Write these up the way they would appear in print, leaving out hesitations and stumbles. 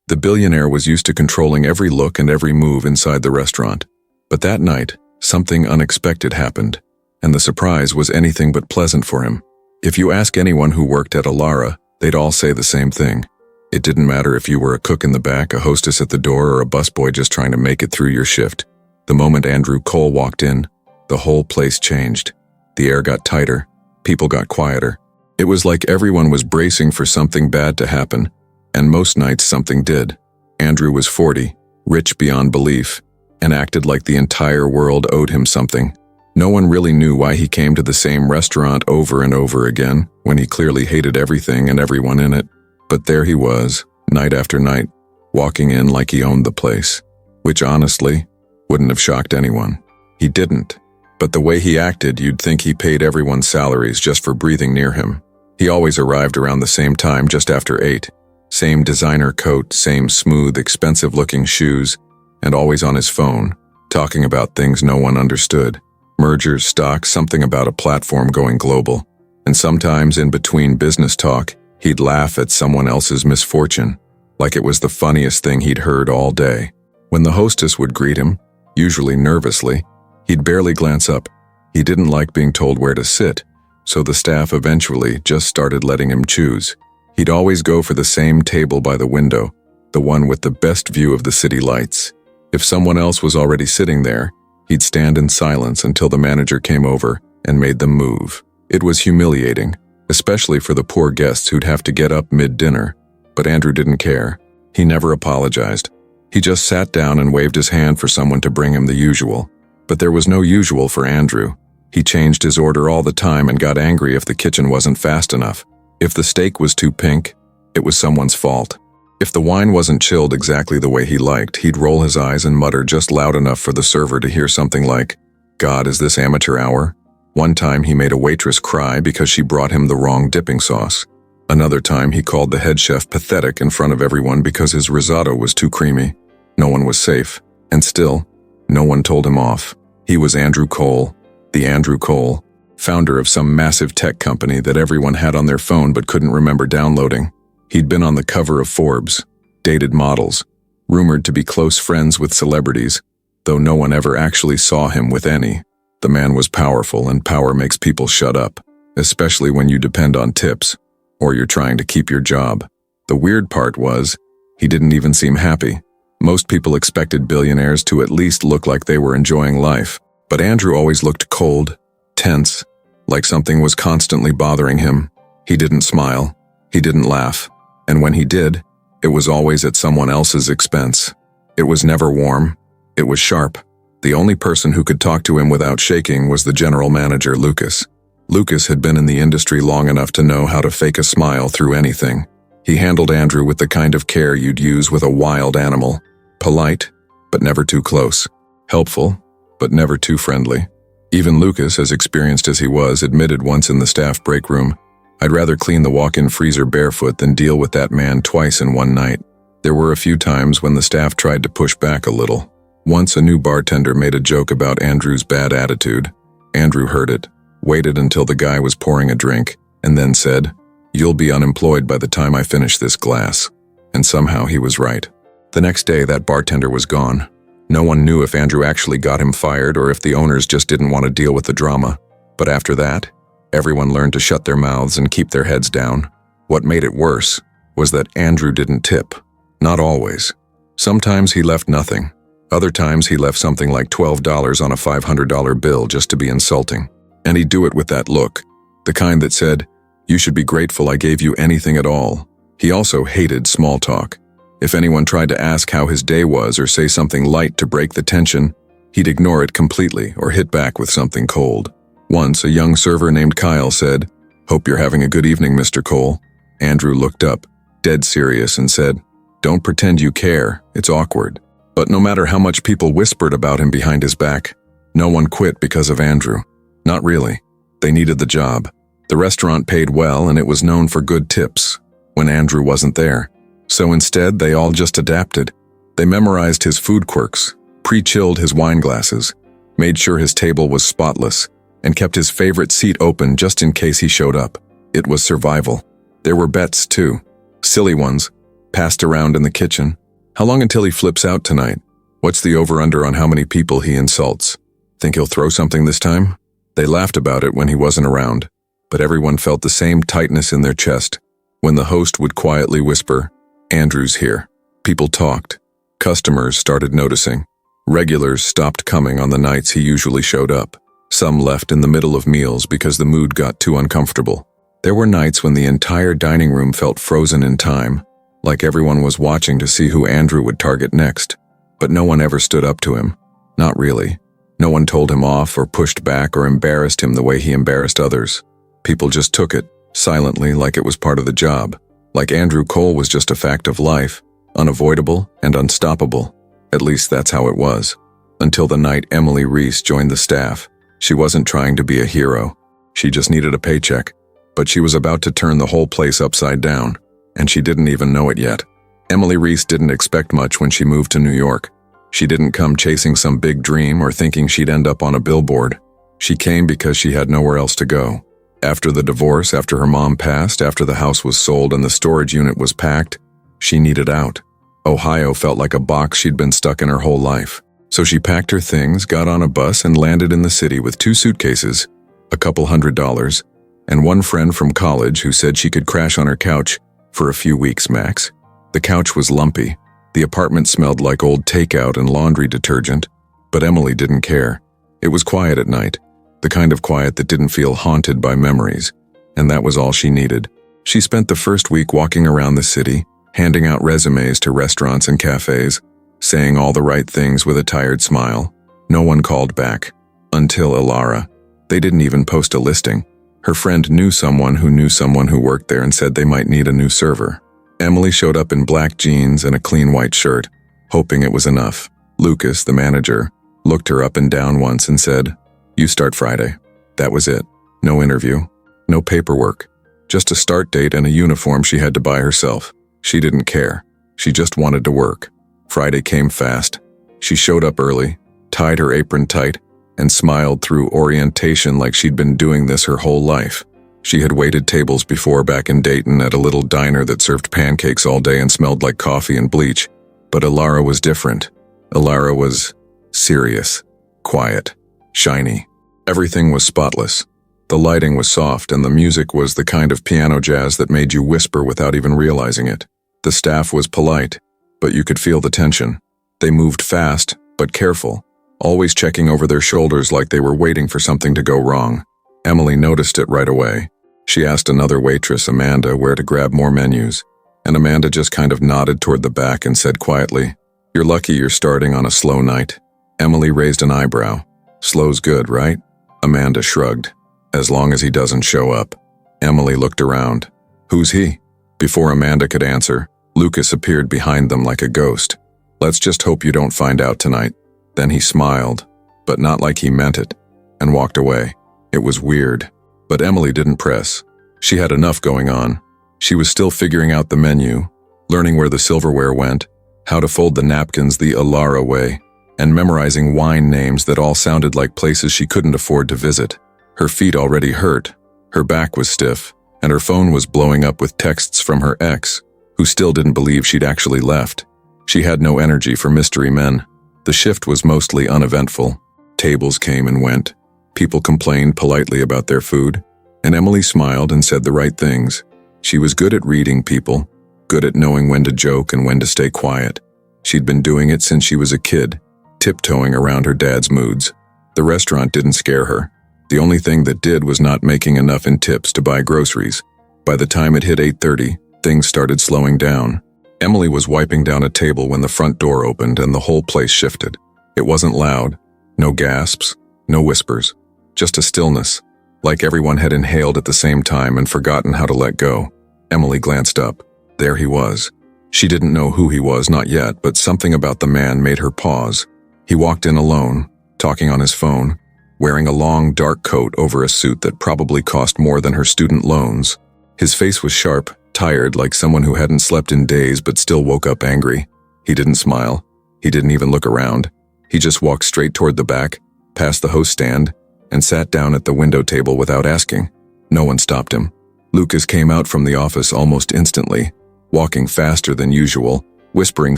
The billionaire was used to controlling every look and every move inside the restaurant. But that night, something unexpected happened, and the surprise was anything but pleasant for him. If you ask anyone who worked at Alara, they'd all say the same thing. It didn't matter if you were a cook in the back, a hostess at the door, or a busboy just trying to make it through your shift. The moment Andrew Cole walked in, the whole place changed. The air got tighter, people got quieter. It was like everyone was bracing for something bad to happen, and most nights something did. Andrew was 40, rich beyond belief, and acted like the entire world owed him something. No one really knew why he came to the same restaurant over and over again, when he clearly hated everything and everyone in it. But there he was, night after night, walking in like he owned the place, which honestly wouldn't have shocked anyone. He didn't, but the way he acted, you'd think he paid everyone's salaries just for breathing near him. He always arrived around the same time, just after 8. Same designer coat, same smooth, expensive-looking shoes, and always on his phone, talking about things no one understood. Mergers, stocks, something about a platform going global. And sometimes in between business talk, he'd laugh at someone else's misfortune, like it was the funniest thing he'd heard all day. When the hostess would greet him, usually nervously, he'd barely glance up. He didn't like being told where to sit, so the staff eventually just started letting him choose. He'd always go for the same table by the window, the one with the best view of the city lights. If someone else was already sitting there, he'd stand in silence until the manager came over and made them move. It was humiliating, especially for the poor guests who'd have to get up mid-dinner. But Andrew didn't care. He never apologized. He just sat down and waved his hand for someone to bring him the usual. But there was no usual for Andrew. He changed his order all the time and got angry if the kitchen wasn't fast enough. If the steak was too pink, it was someone's fault. If the wine wasn't chilled exactly the way he liked, he'd roll his eyes and mutter just loud enough for the server to hear something like, "God, is this amateur hour?" One time he made a waitress cry because she brought him the wrong dipping sauce. Another time he called the head chef pathetic in front of everyone because his risotto was too creamy. No one was safe, and still, no one told him off. He was Andrew Cole, the Andrew Cole, founder of some massive tech company that everyone had on their phone but couldn't remember downloading. He'd been on the cover of Forbes, dated models, rumored to be close friends with celebrities, though no one ever actually saw him with any. The man was powerful, and power makes people shut up, especially when you depend on tips, or you're trying to keep your job. The weird part was, he didn't even seem happy. Most people expected billionaires to at least look like they were enjoying life, but Andrew always looked cold, tense, like something was constantly bothering him. He didn't smile, he didn't laugh, and when he did, it was always at someone else's expense. It was never warm, it was sharp. The only person who could talk to him without shaking was the general manager, Lucas. Lucas had been in the industry long enough to know how to fake a smile through anything. He handled Andrew with the kind of care you'd use with a wild animal. Polite, but never too close. Helpful, but never too friendly. Even Lucas, as experienced as he was, admitted once in the staff break room, "I'd rather clean the walk-in freezer barefoot than deal with that man twice in one night." There were a few times when the staff tried to push back a little. Once a new bartender made a joke about Andrew's bad attitude. Andrew heard it, waited until the guy was pouring a drink, and then said, "You'll be unemployed by the time I finish this glass." And somehow he was right. The next day, that bartender was gone. No one knew if Andrew actually got him fired or if the owners just didn't want to deal with the drama. But after that, everyone learned to shut their mouths and keep their heads down. What made it worse was that Andrew didn't tip. Not always. Sometimes he left nothing. Other times he left something like $12 on a $500 bill just to be insulting. And he'd do it with that look, the kind that said, "You should be grateful I gave you anything at all." He also hated small talk. If anyone tried to ask how his day was or say something light to break the tension, he'd ignore it completely or hit back with something cold. Once, a young server named Kyle said, "Hope you're having a good evening, Mr. Cole." Andrew looked up, dead serious, and said, "Don't pretend you care, it's awkward." But no matter how much people whispered about him behind his back, no one quit because of Andrew. Not really. They needed the job. The restaurant paid well, and it was known for good tips when Andrew wasn't there. So instead, they all just adapted. They memorized his food quirks, pre-chilled his wine glasses, made sure his table was spotless, and kept his favorite seat open just in case he showed up. It was survival. There were bets, too. Silly ones. Passed around in the kitchen. How long until he flips out tonight? What's the over-under on how many people he insults? Think he'll throw something this time? They laughed about it when he wasn't around, but everyone felt the same tightness in their chest when the host would quietly whisper, "Andrew's here." People talked. Customers started noticing. Regulars stopped coming on the nights he usually showed up. Some left in the middle of meals because the mood got too uncomfortable. There were nights when the entire dining room felt frozen in time, like everyone was watching to see who Andrew would target next. But no one ever stood up to him. Not really. No one told him off or pushed back or embarrassed him the way he embarrassed others. People just took it, silently, like it was part of the job. Like Andrew Cole was just a fact of life, unavoidable and unstoppable. At least that's how it was. Until the night Emily Reese joined the staff. She wasn't trying to be a hero. She just needed a paycheck. But she was about to turn the whole place upside down, and she didn't even know it yet. Emily Reese didn't expect much when she moved to New York. She didn't come chasing some big dream or thinking she'd end up on a billboard. She came because she had nowhere else to go. After the divorce, after her mom passed, after the house was sold and the storage unit was packed, she needed out. Ohio felt like a box she'd been stuck in her whole life. So she packed her things, got on a bus, and landed in the city with 2 suitcases, a couple $100s, and one friend from college who said she could crash on her couch for a few weeks max. The couch was lumpy. The apartment smelled like old takeout and laundry detergent, but Emily didn't care. It was quiet at night, the kind of quiet that didn't feel haunted by memories, and that was all she needed. She spent the first week walking around the city, handing out resumes to restaurants and cafes, saying all the right things with a tired smile. No one called back. Until Ilara. They didn't even post a listing. Her friend knew someone who worked there and said they might need a new server. Emily showed up in black jeans and a clean white shirt, hoping it was enough. Lucas, the manager, looked her up and down once and said, "You start Friday." That was it. No interview. No paperwork. Just a start date and a uniform she had to buy herself. She didn't care. She just wanted to work. Friday came fast. She showed up early, tied her apron tight, and smiled through orientation like she'd been doing this her whole life. She had waited tables before back in Dayton at a little diner that served pancakes all day and smelled like coffee and bleach. But Ilara was different. Ilara was serious, quiet, shiny. Everything was spotless. The lighting was soft and the music was the kind of piano jazz that made you whisper without even realizing it. The staff was polite, but you could feel the tension. They moved fast, but careful, always checking over their shoulders like they were waiting for something to go wrong. Emily noticed it right away. She asked another waitress, Amanda, where to grab more menus, and Amanda just kind of nodded toward the back and said quietly, "You're lucky you're starting on a slow night." Emily raised an eyebrow. "Slow's good, right?" Amanda shrugged. "As long as he doesn't show up." Emily looked around. "Who's he?" Before Amanda could answer, Lucas appeared behind them like a ghost. "Let's just hope you don't find out tonight." Then he smiled, but not like he meant it, and walked away. It was weird, but Emily didn't press. She had enough going on. She was still figuring out the menu, learning where the silverware went, how to fold the napkins the Ilara way, and memorizing wine names that all sounded like places she couldn't afford to visit. Her feet already hurt, her back was stiff, and her phone was blowing up with texts from her ex, who still didn't believe she'd actually left. She had no energy for mystery men. The shift was mostly uneventful. Tables came and went. People complained politely about their food, and Emily smiled and said the right things. She was good at reading people, good at knowing when to joke and when to stay quiet. She'd been doing it since she was a kid, tiptoeing around her dad's moods. The restaurant didn't scare her. The only thing that did was not making enough in tips to buy groceries. By the time it hit 8:30, things started slowing down. Emily was wiping down a table when the front door opened and the whole place shifted. It wasn't loud. No gasps, no whispers. Just a stillness, like everyone had inhaled at the same time and forgotten how to let go. Emily glanced up. There he was. She didn't know who he was, not yet, but something about the man made her pause. He walked in alone, talking on his phone, wearing a long, dark coat over a suit that probably cost more than her student loans. His face was sharp, tired, like someone who hadn't slept in days but still woke up angry. He didn't smile. He didn't even look around. He just walked straight toward the back, past the host stand, and sat down at the window table without asking. No one stopped him. Lucas came out from the office almost instantly, walking faster than usual, whispering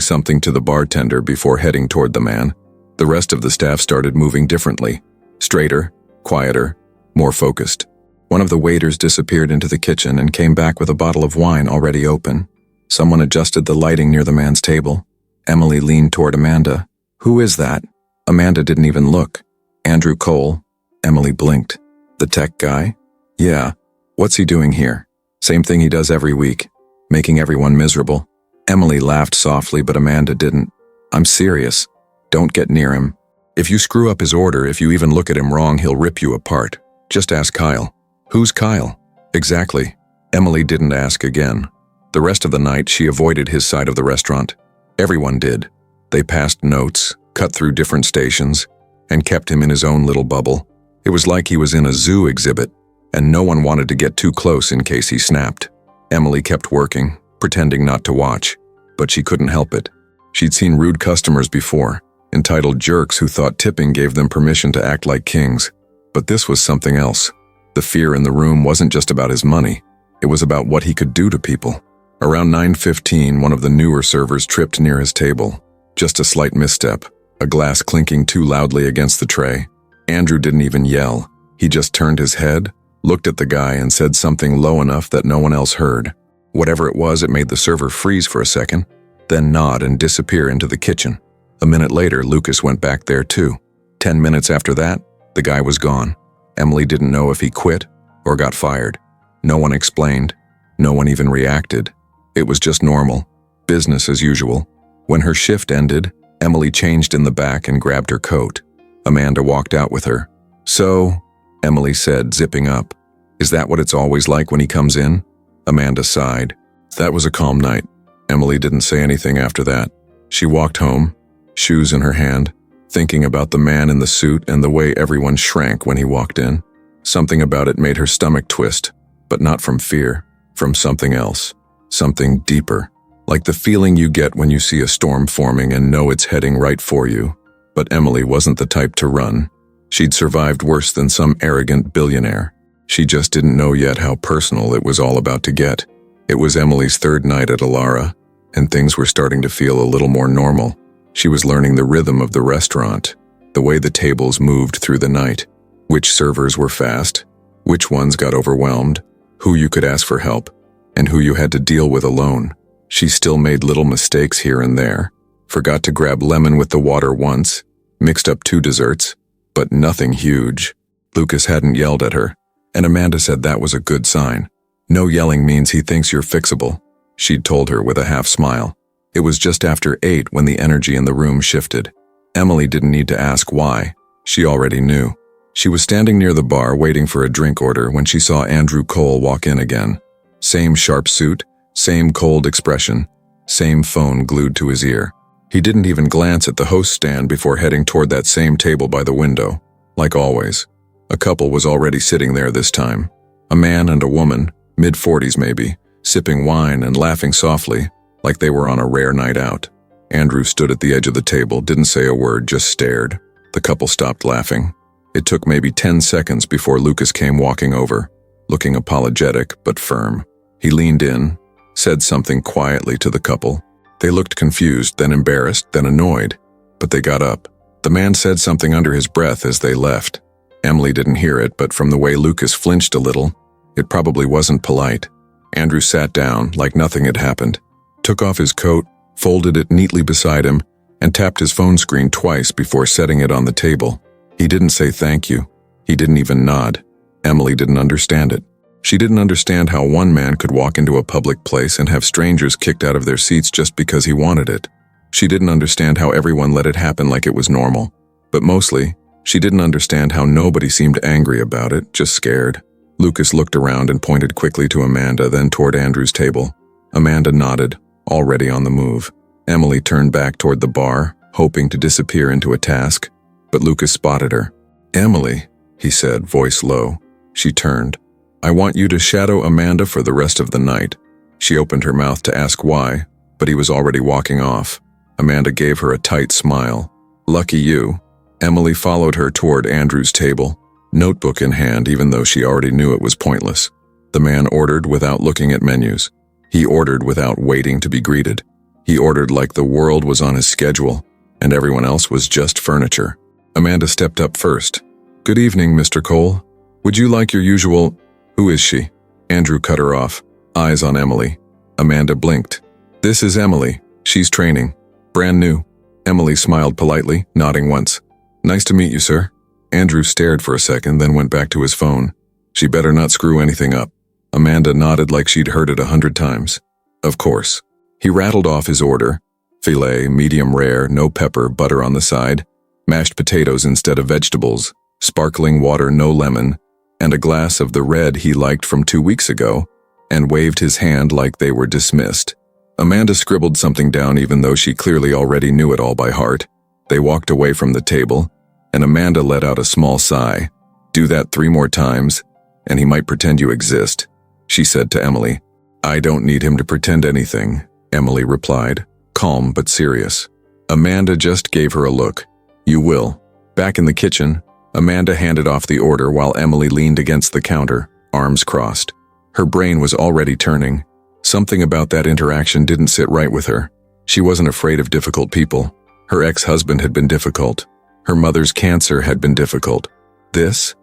something to the bartender before heading toward the man. The rest of the staff started moving differently, straighter, quieter, more focused. One of the waiters disappeared into the kitchen and came back with a bottle of wine already open. Someone adjusted the lighting near the man's table. Emily leaned toward Amanda. "Who is that?" Amanda didn't even look. "Andrew Cole." Emily blinked. "The tech guy?" "Yeah. What's he doing here?" "Same thing he does every week, making everyone miserable." Emily laughed softly, but Amanda didn't. "I'm serious. Don't get near him. If you screw up his order, if you even look at him wrong, he'll rip you apart. Just ask Kyle." "Who's Kyle?" "Exactly." Emily didn't ask again. The rest of the night, she avoided his side of the restaurant. Everyone did. They passed notes, cut through different stations, and kept him in his own little bubble. It was like he was in a zoo exhibit, and no one wanted to get too close in case he snapped. Emily kept working, pretending not to watch, but she couldn't help it. She'd seen rude customers before, entitled jerks who thought tipping gave them permission to act like kings. But this was something else. The fear in the room wasn't just about his money. It was about what he could do to people. Around 9:15, one of the newer servers tripped near his table. Just a slight misstep, a glass clinking too loudly against the tray. Andrew didn't even yell. He just turned his head, looked at the guy, and said something low enough that no one else heard. Whatever it was, it made the server freeze for a second, then nod and disappear into the kitchen. A minute later, Lucas went back there too. 10 minutes after that, the guy was gone. Emily didn't know if he quit or got fired. No one explained. No one even reacted. It was just normal, business as usual. When her shift ended, Emily changed in the back and grabbed her coat. Amanda walked out with her. "So," Emily said, zipping up. "Is that what it's always like when he comes in?" Amanda sighed. That was a calm night. Emily didn't say anything after that. She walked home, shoes in her hand, thinking about the man in the suit and the way everyone shrank when he walked in. Something about it made her stomach twist, but not from fear, from something else, something deeper, like the feeling you get when you see a storm forming and know it's heading right for you. But Emily wasn't the type to run. She'd survived worse than some arrogant billionaire. She just didn't know yet how personal it was all about to get. It was Emily's third night at Alara, and things were starting to feel a little more normal. She was learning the rhythm of the restaurant, the way the tables moved through the night, which servers were fast, which ones got overwhelmed, who you could ask for help, and who you had to deal with alone. She still made little mistakes here and there, forgot to grab lemon with the water once, mixed up 2 desserts, but nothing huge. Lucas hadn't yelled at her, and Amanda said that was a good sign. "No yelling means he thinks you're fixable," she'd told her with a half smile. It was just after 8 when the energy in the room shifted. Emily didn't need to ask why. She already knew. She was standing near the bar waiting for a drink order when she saw Andrew Cole walk in again. Same sharp suit, same cold expression, same phone glued to his ear. He didn't even glance at the host stand before heading toward that same table by the window. Like always, a couple was already sitting there this time. A man and a woman, mid-40s maybe, sipping wine and laughing softly, like they were on a rare night out. Andrew stood at the edge of the table, didn't say a word, just stared. The couple stopped laughing. It took maybe 10 seconds before Lucas came walking over, looking apologetic but firm. He leaned in, said something quietly to the couple. They looked confused, then embarrassed, then annoyed, but they got up. The man said something under his breath as they left. Emily didn't hear it, but from the way Lucas flinched a little, it probably wasn't polite. Andrew sat down like nothing had happened, took off his coat, folded it neatly beside him, and tapped his phone screen twice before setting it on the table. He didn't say thank you. He didn't even nod. Emily didn't understand it. She didn't understand how one man could walk into a public place and have strangers kicked out of their seats just because he wanted it. She didn't understand how everyone let it happen like it was normal. But mostly, she didn't understand how nobody seemed angry about it, just scared. Lucas looked around and pointed quickly to Amanda, then toward Andrew's table. Amanda nodded, already on the move. Emily turned back toward the bar, hoping to disappear into a task, but Lucas spotted her. "Emily," he said, voice low. She turned. "I want you to shadow Amanda for the rest of the night." She opened her mouth to ask why, but he was already walking off. Amanda gave her a tight smile. "Lucky you." Emily followed her toward Andrew's table, notebook in hand even though she already knew it was pointless. The man ordered without looking at menus. He ordered without waiting to be greeted. He ordered like the world was on his schedule, and everyone else was just furniture. Amanda stepped up first. "Good evening, Mr. Cole. Would you like your usual—" "Who is she?" Andrew cut her off, eyes on Emily. Amanda blinked. "This is Emily. She's training. Brand new." Emily smiled politely, nodding once. "Nice to meet you, sir." Andrew stared for a second, then went back to his phone. She better not screw anything up. Amanda nodded like she'd heard it 100 times. Of course. He rattled off his order. Filet, medium rare, no pepper, butter on the side, mashed potatoes instead of vegetables, sparkling water, no lemon, and a glass of the red he liked from 2 weeks ago, and waved his hand like they were dismissed. Amanda scribbled something down even though she clearly already knew it all by heart. They walked away from the table, and Amanda let out a small sigh. "Do that 3 more times, and he might pretend you exist," she said to Emily. "I don't need him to pretend anything," Emily replied, calm but serious. Amanda just gave her a look. "You will." Back in the kitchen, Amanda handed off the order while Emily leaned against the counter, arms crossed. Her brain was already turning. Something about that interaction didn't sit right with her. She wasn't afraid of difficult people. Her ex-husband had been difficult. Her mother's cancer had been difficult. This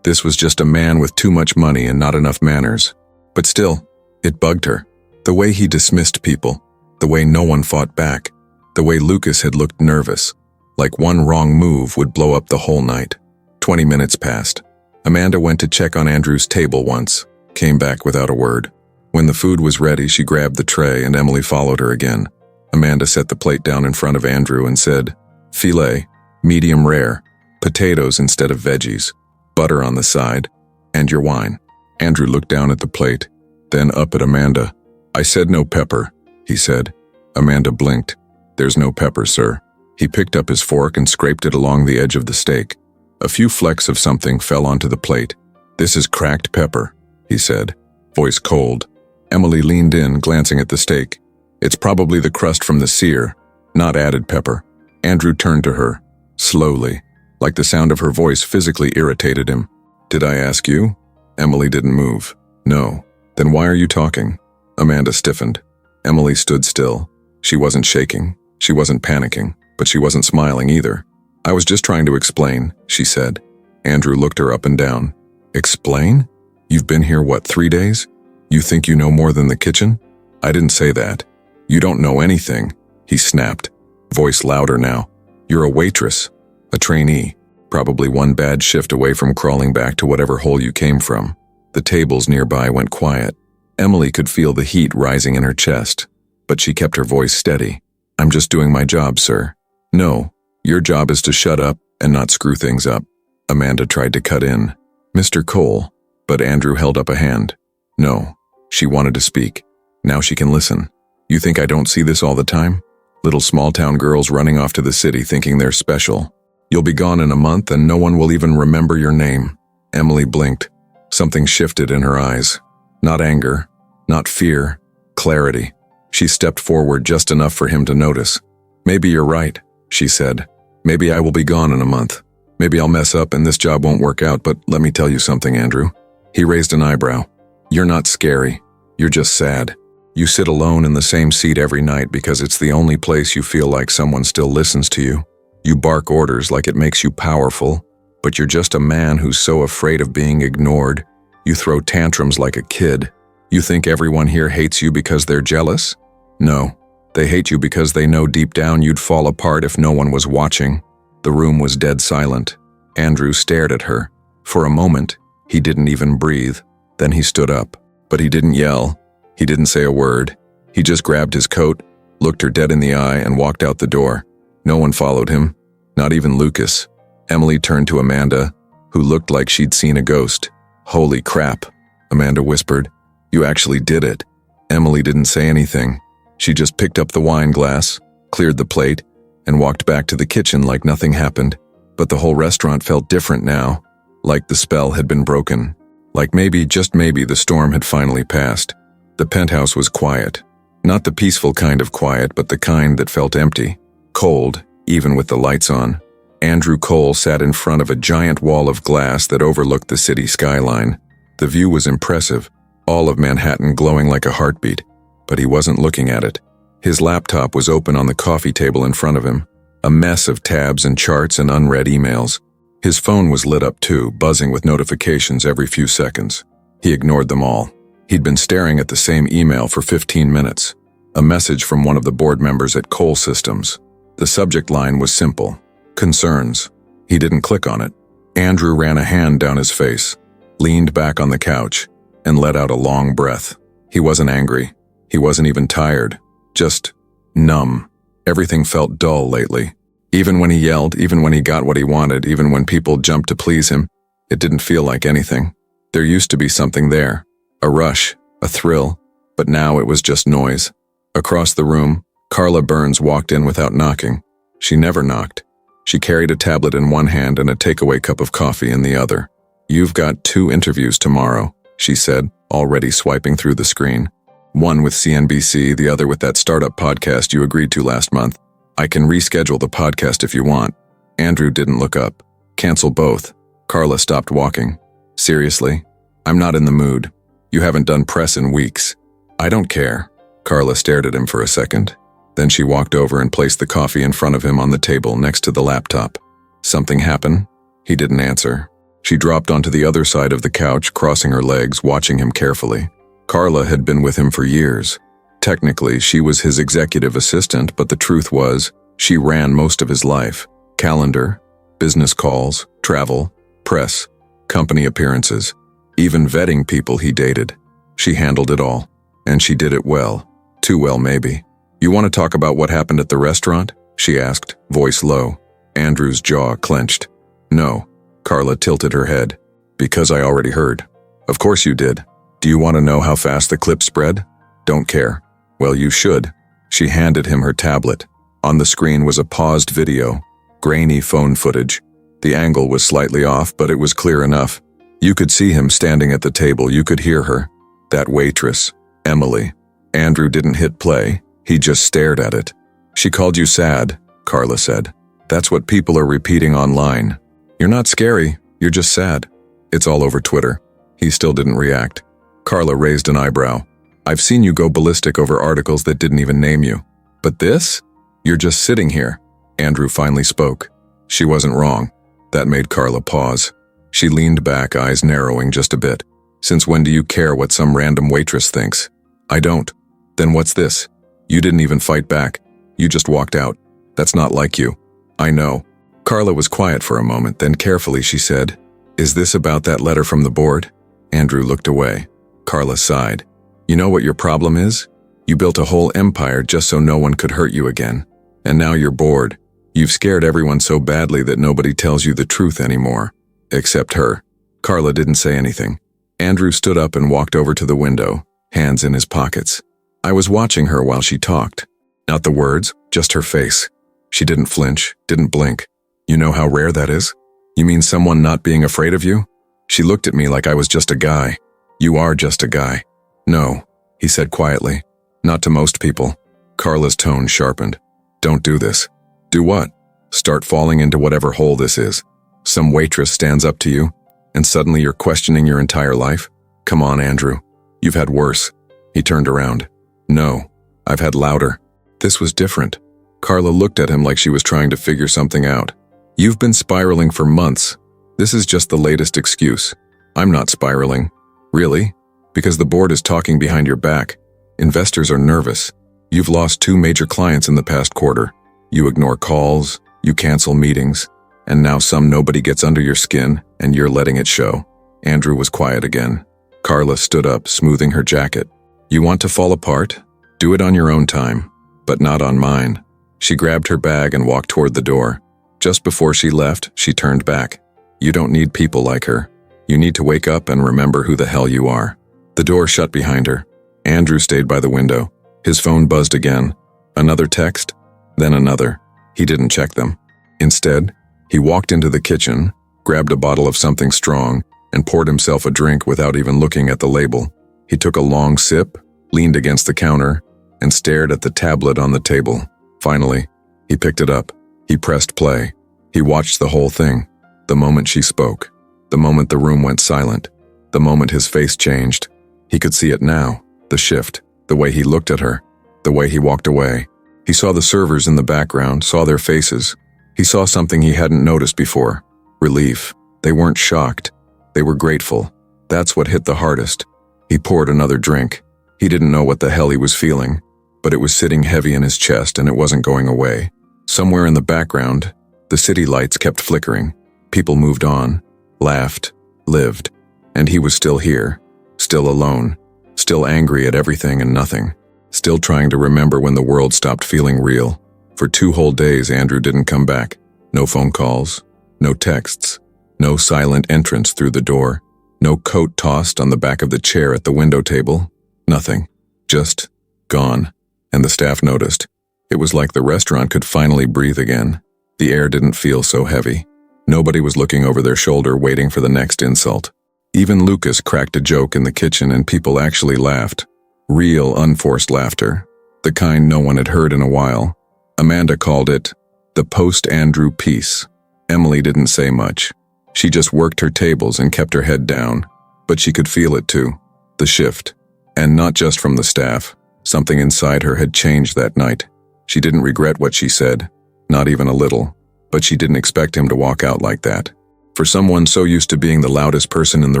was just a man with too much money and not enough manners. But still, it bugged her. The way he dismissed people, the way no one fought back, the way Lucas had looked nervous, like one wrong move would blow up the whole night. 20 minutes passed. Amanda went to check on Andrew's table once, came back without a word. When the food was ready, she grabbed the tray and Emily followed her again. Amanda set the plate down in front of Andrew and said, "Filet, medium rare, potatoes instead of veggies, butter on the side, and your wine." Andrew looked down at the plate, then up at Amanda. "I said no pepper," he said. Amanda blinked. "There's no pepper, sir." He picked up his fork and scraped it along the edge of the steak. A few flecks of something fell onto the plate. "This is cracked pepper," he said, voice cold. Emily leaned in, glancing at the steak. "It's probably the crust from the sear, not added pepper." Andrew turned to her, slowly, like the sound of her voice physically irritated him. "Did I ask you?" Emily didn't move. "No." "Then why are you talking?" Amanda stiffened. Emily stood still. She wasn't shaking. She wasn't panicking, but she wasn't smiling either. "I was just trying to explain," she said. Andrew looked her up and down. "Explain? You've been here, what, 3 days? You think you know more than the kitchen?" "I didn't say that. You don't know anything," he snapped, voice louder now. "You're a waitress, a trainee, probably one bad shift away from crawling back to whatever hole you came from." The tables nearby went quiet. Emily could feel the heat rising in her chest, but she kept her voice steady. "I'm just doing my job, sir." "No, your job is to shut up and not screw things up." Amanda tried to cut in. "Mr. Cole," but Andrew held up a hand. No, she wanted to speak. Now she can listen. "You think I don't see this all the time? Little small-town girls running off to the city thinking they're special. You'll be gone in a month and no one will even remember your name." Emily blinked. Something shifted in her eyes. Not anger, not fear, clarity. She stepped forward just enough for him to notice. "Maybe you're right," she said. "Maybe I will be gone in a month. Maybe I'll mess up and this job won't work out, but let me tell you something, Andrew." He raised an eyebrow. "You're not scary. You're just sad. You sit alone in the same seat every night because it's the only place you feel like someone still listens to you. You bark orders like it makes you powerful, but you're just a man who's so afraid of being ignored. You throw tantrums like a kid. You think everyone here hates you because they're jealous? No, they hate you because they know deep down you'd fall apart if no one was watching." The room was dead silent. Andrew stared at her. For a moment, he didn't even breathe. Then he stood up, but he didn't yell. He didn't say a word. He just grabbed his coat, looked her dead in the eye, and walked out the door. No one followed him, not even Lucas. Emily turned to Amanda, who looked like she'd seen a ghost. "Holy crap," Amanda whispered. "You actually did it." Emily didn't say anything. She just picked up the wine glass, cleared the plate, and walked back to the kitchen like nothing happened. But the whole restaurant felt different now, like the spell had been broken. Like maybe, just maybe, the storm had finally passed. The penthouse was quiet. Not the peaceful kind of quiet, but the kind that felt empty. Cold, even with the lights on. Andrew Cole sat in front of a giant wall of glass that overlooked the city skyline. The view was impressive, all of Manhattan glowing like a heartbeat. but he wasn't looking at it. His laptop was open on the coffee table in front of him, a mess of tabs and charts and unread emails. His phone was lit up too, buzzing with notifications every few seconds. He ignored them all. He'd been staring at the same email for 15 minutes. A message from one of the board members at Coal Systems. The subject line was simple: concerns. He didn't click on it. Andrew ran a hand down his face, leaned back on the couch, and let out a long breath. He wasn't angry. He wasn't even tired. Just numb. Everything felt dull lately. Even when he yelled, even when he got what he wanted, even when people jumped to please him, it didn't feel like anything. There used to be something there. A rush, a thrill, but now it was just noise. Across the room, Carla Burns walked in without knocking. She never knocked. She carried a tablet in one hand and a takeaway cup of coffee in the other. "You've got 2 interviews tomorrow," she said, already swiping through the screen. "One with CNBC, the other with that startup podcast you agreed to last month. I can reschedule the podcast if you want." Andrew didn't look up. "Cancel both." Carla stopped walking. "Seriously? I'm not in the mood. You haven't done press in weeks." "I don't care." Carla stared at him for a second. Then she walked over and placed the coffee in front of him on the table next to the laptop. "Something happen?" He didn't answer. She dropped onto the other side of the couch, crossing her legs, watching him carefully. Carla had been with him for years. Technically, she was his executive assistant, but the truth was, she ran most of his life. Calendar, business calls, travel, press, company appearances, even vetting people he dated. She handled it all, and she did it well. Too well, maybe. "You want to talk about what happened at the restaurant?" she asked, voice low. Andrew's jaw clenched. "No." Carla tilted her head. "Because I already heard." "Of course you did. Do you want to know how fast the clip spread?" "Don't care." "Well, you should." She handed him her tablet. On the screen was a paused video, grainy phone footage. The angle was slightly off, but it was clear enough. You could see him standing at the table. You could hear her. That waitress, Emily. Andrew didn't hit play. He just stared at it. "She called you sad," Carla said. "That's what people are repeating online. You're not scary. You're just sad. It's all over Twitter." He still didn't react. Carla raised an eyebrow. "I've seen you go ballistic over articles that didn't even name you. But this? You're just sitting here." Andrew finally spoke. She wasn't wrong. That made Carla pause. She leaned back, eyes narrowing just a bit. "Since when do you care what some random waitress thinks?" "I don't." "Then what's this? You didn't even fight back. You just walked out. That's not like you." "I know." Carla was quiet for a moment, then carefully she said, "Is this about that letter from the board?" Andrew looked away. Carla sighed. "You know what your problem is? You built a whole empire just so no one could hurt you again. And now you're bored. You've scared everyone so badly that nobody tells you the truth anymore. Except her." Carla didn't say anything. Andrew stood up and walked over to the window, hands in his pockets. "I was watching her while she talked. Not the words, just her face. She didn't flinch, didn't blink. You know how rare that is? You mean someone not being afraid of you? She looked at me like I was just a guy. You are just a guy." "No," he said quietly. "Not to most people." Carla's tone sharpened. "Don't do this." "Do what?" "Start falling into whatever hole this is. Some waitress stands up to you, and suddenly you're questioning your entire life? Come on, Andrew. You've had worse." He turned around. "No, I've had louder." This was different. Carla looked at him like she was trying to figure something out. "You've been spiraling for months. This is just the latest excuse." "I'm not spiraling." "Really? Because the board is talking behind your back. Investors are nervous. You've lost 2 major clients in the past quarter. You ignore calls, you cancel meetings, and now some nobody gets under your skin, and you're letting it show." Andrew was quiet again. Carla stood up, smoothing her jacket. "You want to fall apart? Do it on your own time, but not on mine." She grabbed her bag and walked toward the door. Just before she left, she turned back. "You don't need people like her. You need to wake up and remember who the hell you are." The door shut behind her. Andrew stayed by the window. His phone buzzed again. Another text, then another. He didn't check them. Instead, he walked into the kitchen, grabbed a bottle of something strong, and poured himself a drink without even looking at the label. He took a long sip, leaned against the counter, and stared at the tablet on the table. Finally, he picked it up. He pressed play. He watched the whole thing. The moment she spoke. The moment the room went silent. The moment his face changed. He could see it now, the shift. The way he looked at her. The way he walked away. He saw the servers in the background, saw their faces. He saw something he hadn't noticed before. Relief. They weren't shocked. They were grateful. That's what hit the hardest. He poured another drink. He didn't know what the hell he was feeling, but it was sitting heavy in his chest and it wasn't going away. Somewhere in the background, the city lights kept flickering. People moved on, laughed, lived. And he was still here, still alone, still angry at everything and nothing, still trying to remember when the world stopped feeling real. For 2 whole days, Andrew didn't come back. No phone calls, no texts, no silent entrance through the door, no coat tossed on the back of the chair at the window table. Nothing. Just gone. And the staff noticed. It was like the restaurant could finally breathe again. The air didn't feel so heavy. Nobody was looking over their shoulder waiting for the next insult. Even Lucas cracked a joke in the kitchen and people actually laughed. Real, unforced laughter. The kind no one had heard in a while. Amanda called it the post-Andrew peace. Emily didn't say much. She just worked her tables and kept her head down. But she could feel it too. The shift. And not just from the staff. Something inside her had changed that night. She didn't regret what she said. Not even a little. But she didn't expect him to walk out like that. For someone so used to being the loudest person in the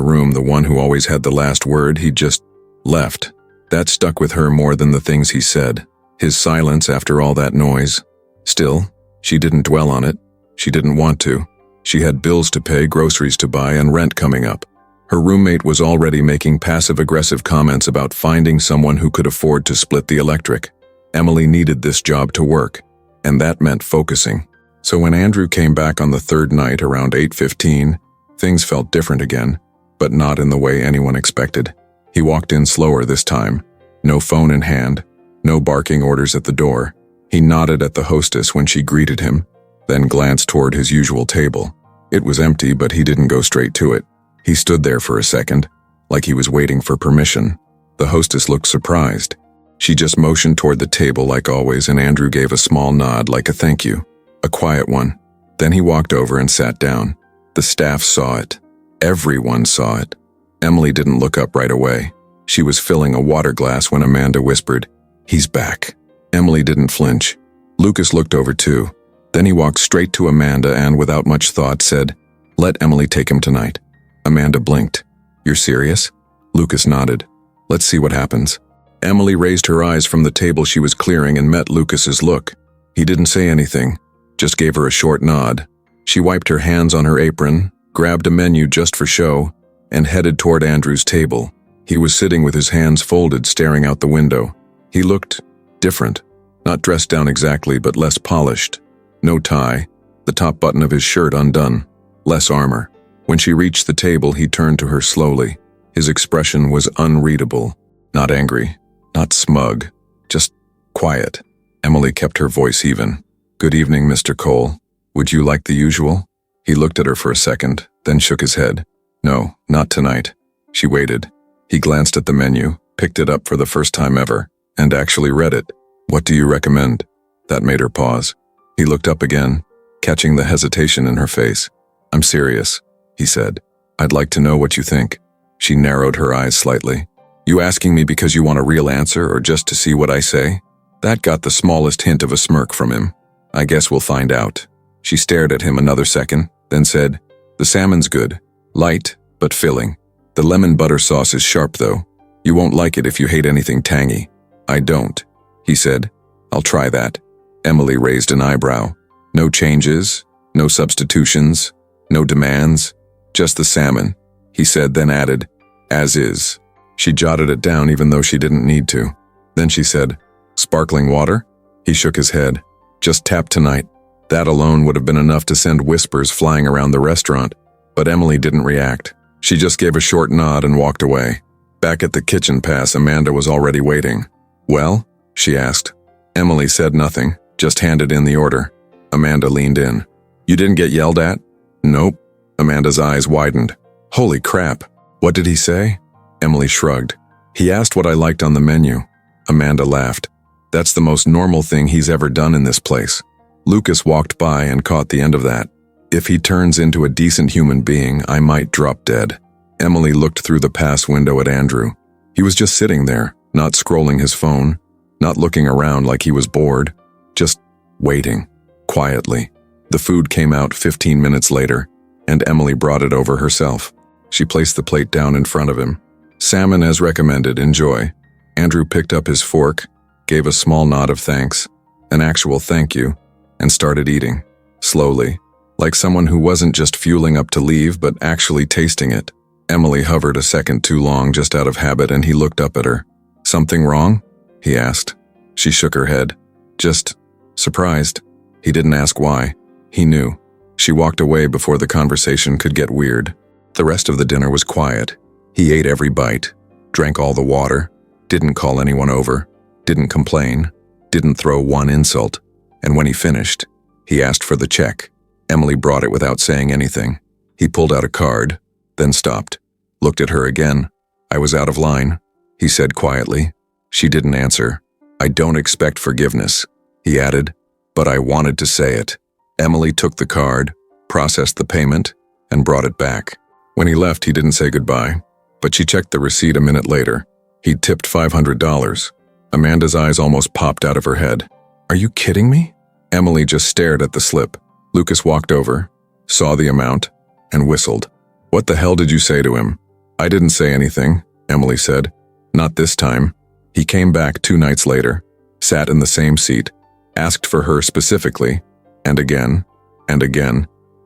room, the one who always had the last word, he just left. That stuck with her more than the things he said. His silence after all that noise. Still, she didn't dwell on it. She didn't want to. She had bills to pay, groceries to buy, and rent coming up. Her roommate was already making passive-aggressive comments about finding someone who could afford to split the electric. Emily needed this job to work, and that meant focusing. So when Andrew came back on the 3rd night around 8:15, things felt different again, but not in the way anyone expected. He walked in slower this time. No phone in hand, no barking orders at the door. He nodded at the hostess when she greeted him, then glanced toward his usual table. It was empty, but he didn't go straight to it. He stood there for a second, like he was waiting for permission. The hostess looked surprised. She just motioned toward the table like always, and Andrew gave a small nod like a thank you. A quiet one. Then he walked over and sat down. The staff saw it. Everyone saw it. Emily didn't look up right away. She was filling a water glass when Amanda whispered, "He's back." Emily didn't flinch. Lucas looked over too. Then he walked straight to Amanda and, without much thought, said, "Let Emily take him tonight." Amanda blinked. "You're serious?" Lucas nodded. "Let's see what happens." Emily raised her eyes from the table she was clearing and met Lucas's look. He didn't say anything, just gave her a short nod. She wiped her hands on her apron, grabbed a menu just for show, and headed toward Andrew's table. He was sitting with his hands folded, staring out the window. He looked different. Not dressed down exactly, but less polished. No tie, the top button of his shirt undone. Less armor. When she reached the table, he turned to her slowly. His expression was unreadable. Not angry, not smug, just quiet. Emily kept her voice even. "Good evening, Mr. Cole. Would you like the usual?" He looked at her for a second, then shook his head. "No, not tonight." She waited. He glanced at the menu, picked it up for the first time ever, and actually read it. "What do you recommend?" That made her pause. He looked up again, catching the hesitation in her face. "I'm serious," he said. "I'd like to know what you think." She narrowed her eyes slightly. "You asking me because you want a real answer or just to see what I say?" That got the smallest hint of a smirk from him. "I guess we'll find out." She stared at him another second, then said, "The salmon's good. Light, but filling. The lemon butter sauce is sharp though. You won't like it if you hate anything tangy." "I don't," he said. "I'll try that." Emily raised an eyebrow. "No changes, no substitutions, no demands, just the salmon," he said, then added, "as is." She jotted it down even though she didn't need to. Then she said, "Sparkling water?" He shook his head. "Just tap tonight." That alone would have been enough to send whispers flying around the restaurant, but Emily didn't react. She just gave a short nod and walked away. Back at the kitchen pass, Amanda was already waiting. "Well?" she asked. Emily said nothing, just handed in the order. Amanda leaned in. "You didn't get yelled at?" "Nope." Amanda's eyes widened. "Holy crap. What did he say?" Emily shrugged. "He asked what I liked on the menu." Amanda laughed. "That's the most normal thing he's ever done in this place." Lucas walked by and caught the end of that. "If he turns into a decent human being, I might drop dead." Emily looked through the pass window at Andrew. He was just sitting there, Not scrolling his phone, not looking around like he was bored, just waiting, quietly. The food came out 15 minutes later, and Emily brought it over herself. She placed the plate down in front of him. "Salmon as recommended, enjoy." Andrew picked up his fork, gave a small nod of thanks, an actual thank you, and started eating, slowly, like someone who wasn't just fueling up to leave but actually tasting it. Emily hovered a second too long just out of habit, and he looked up at her. "Something wrong?" he asked. She shook her head. "Just surprised." He didn't ask why. He knew. She walked away before the conversation could get weird. The rest of the dinner was quiet. He ate every bite, drank all the water, didn't call anyone over, didn't complain, didn't throw one insult, and when he finished, he asked for the check. Emily brought it without saying anything. He pulled out a card, then stopped, looked at her again. "I was out of line," he said quietly. She didn't answer. "I don't expect forgiveness," he added, "but I wanted to say it." Emily took the card, processed the payment, and brought it back. When he left, he didn't say goodbye, but she checked the receipt a minute later. He'd tipped $500. Amanda's eyes almost popped out of her head. "Are you kidding me?" Emily just stared at the slip. Lucas walked over, saw the amount, and whistled. "What the hell did you say to him?" "I didn't say anything," Emily said. "Not this time." He came back 2 nights later, sat in the same seat, asked for her specifically, and again,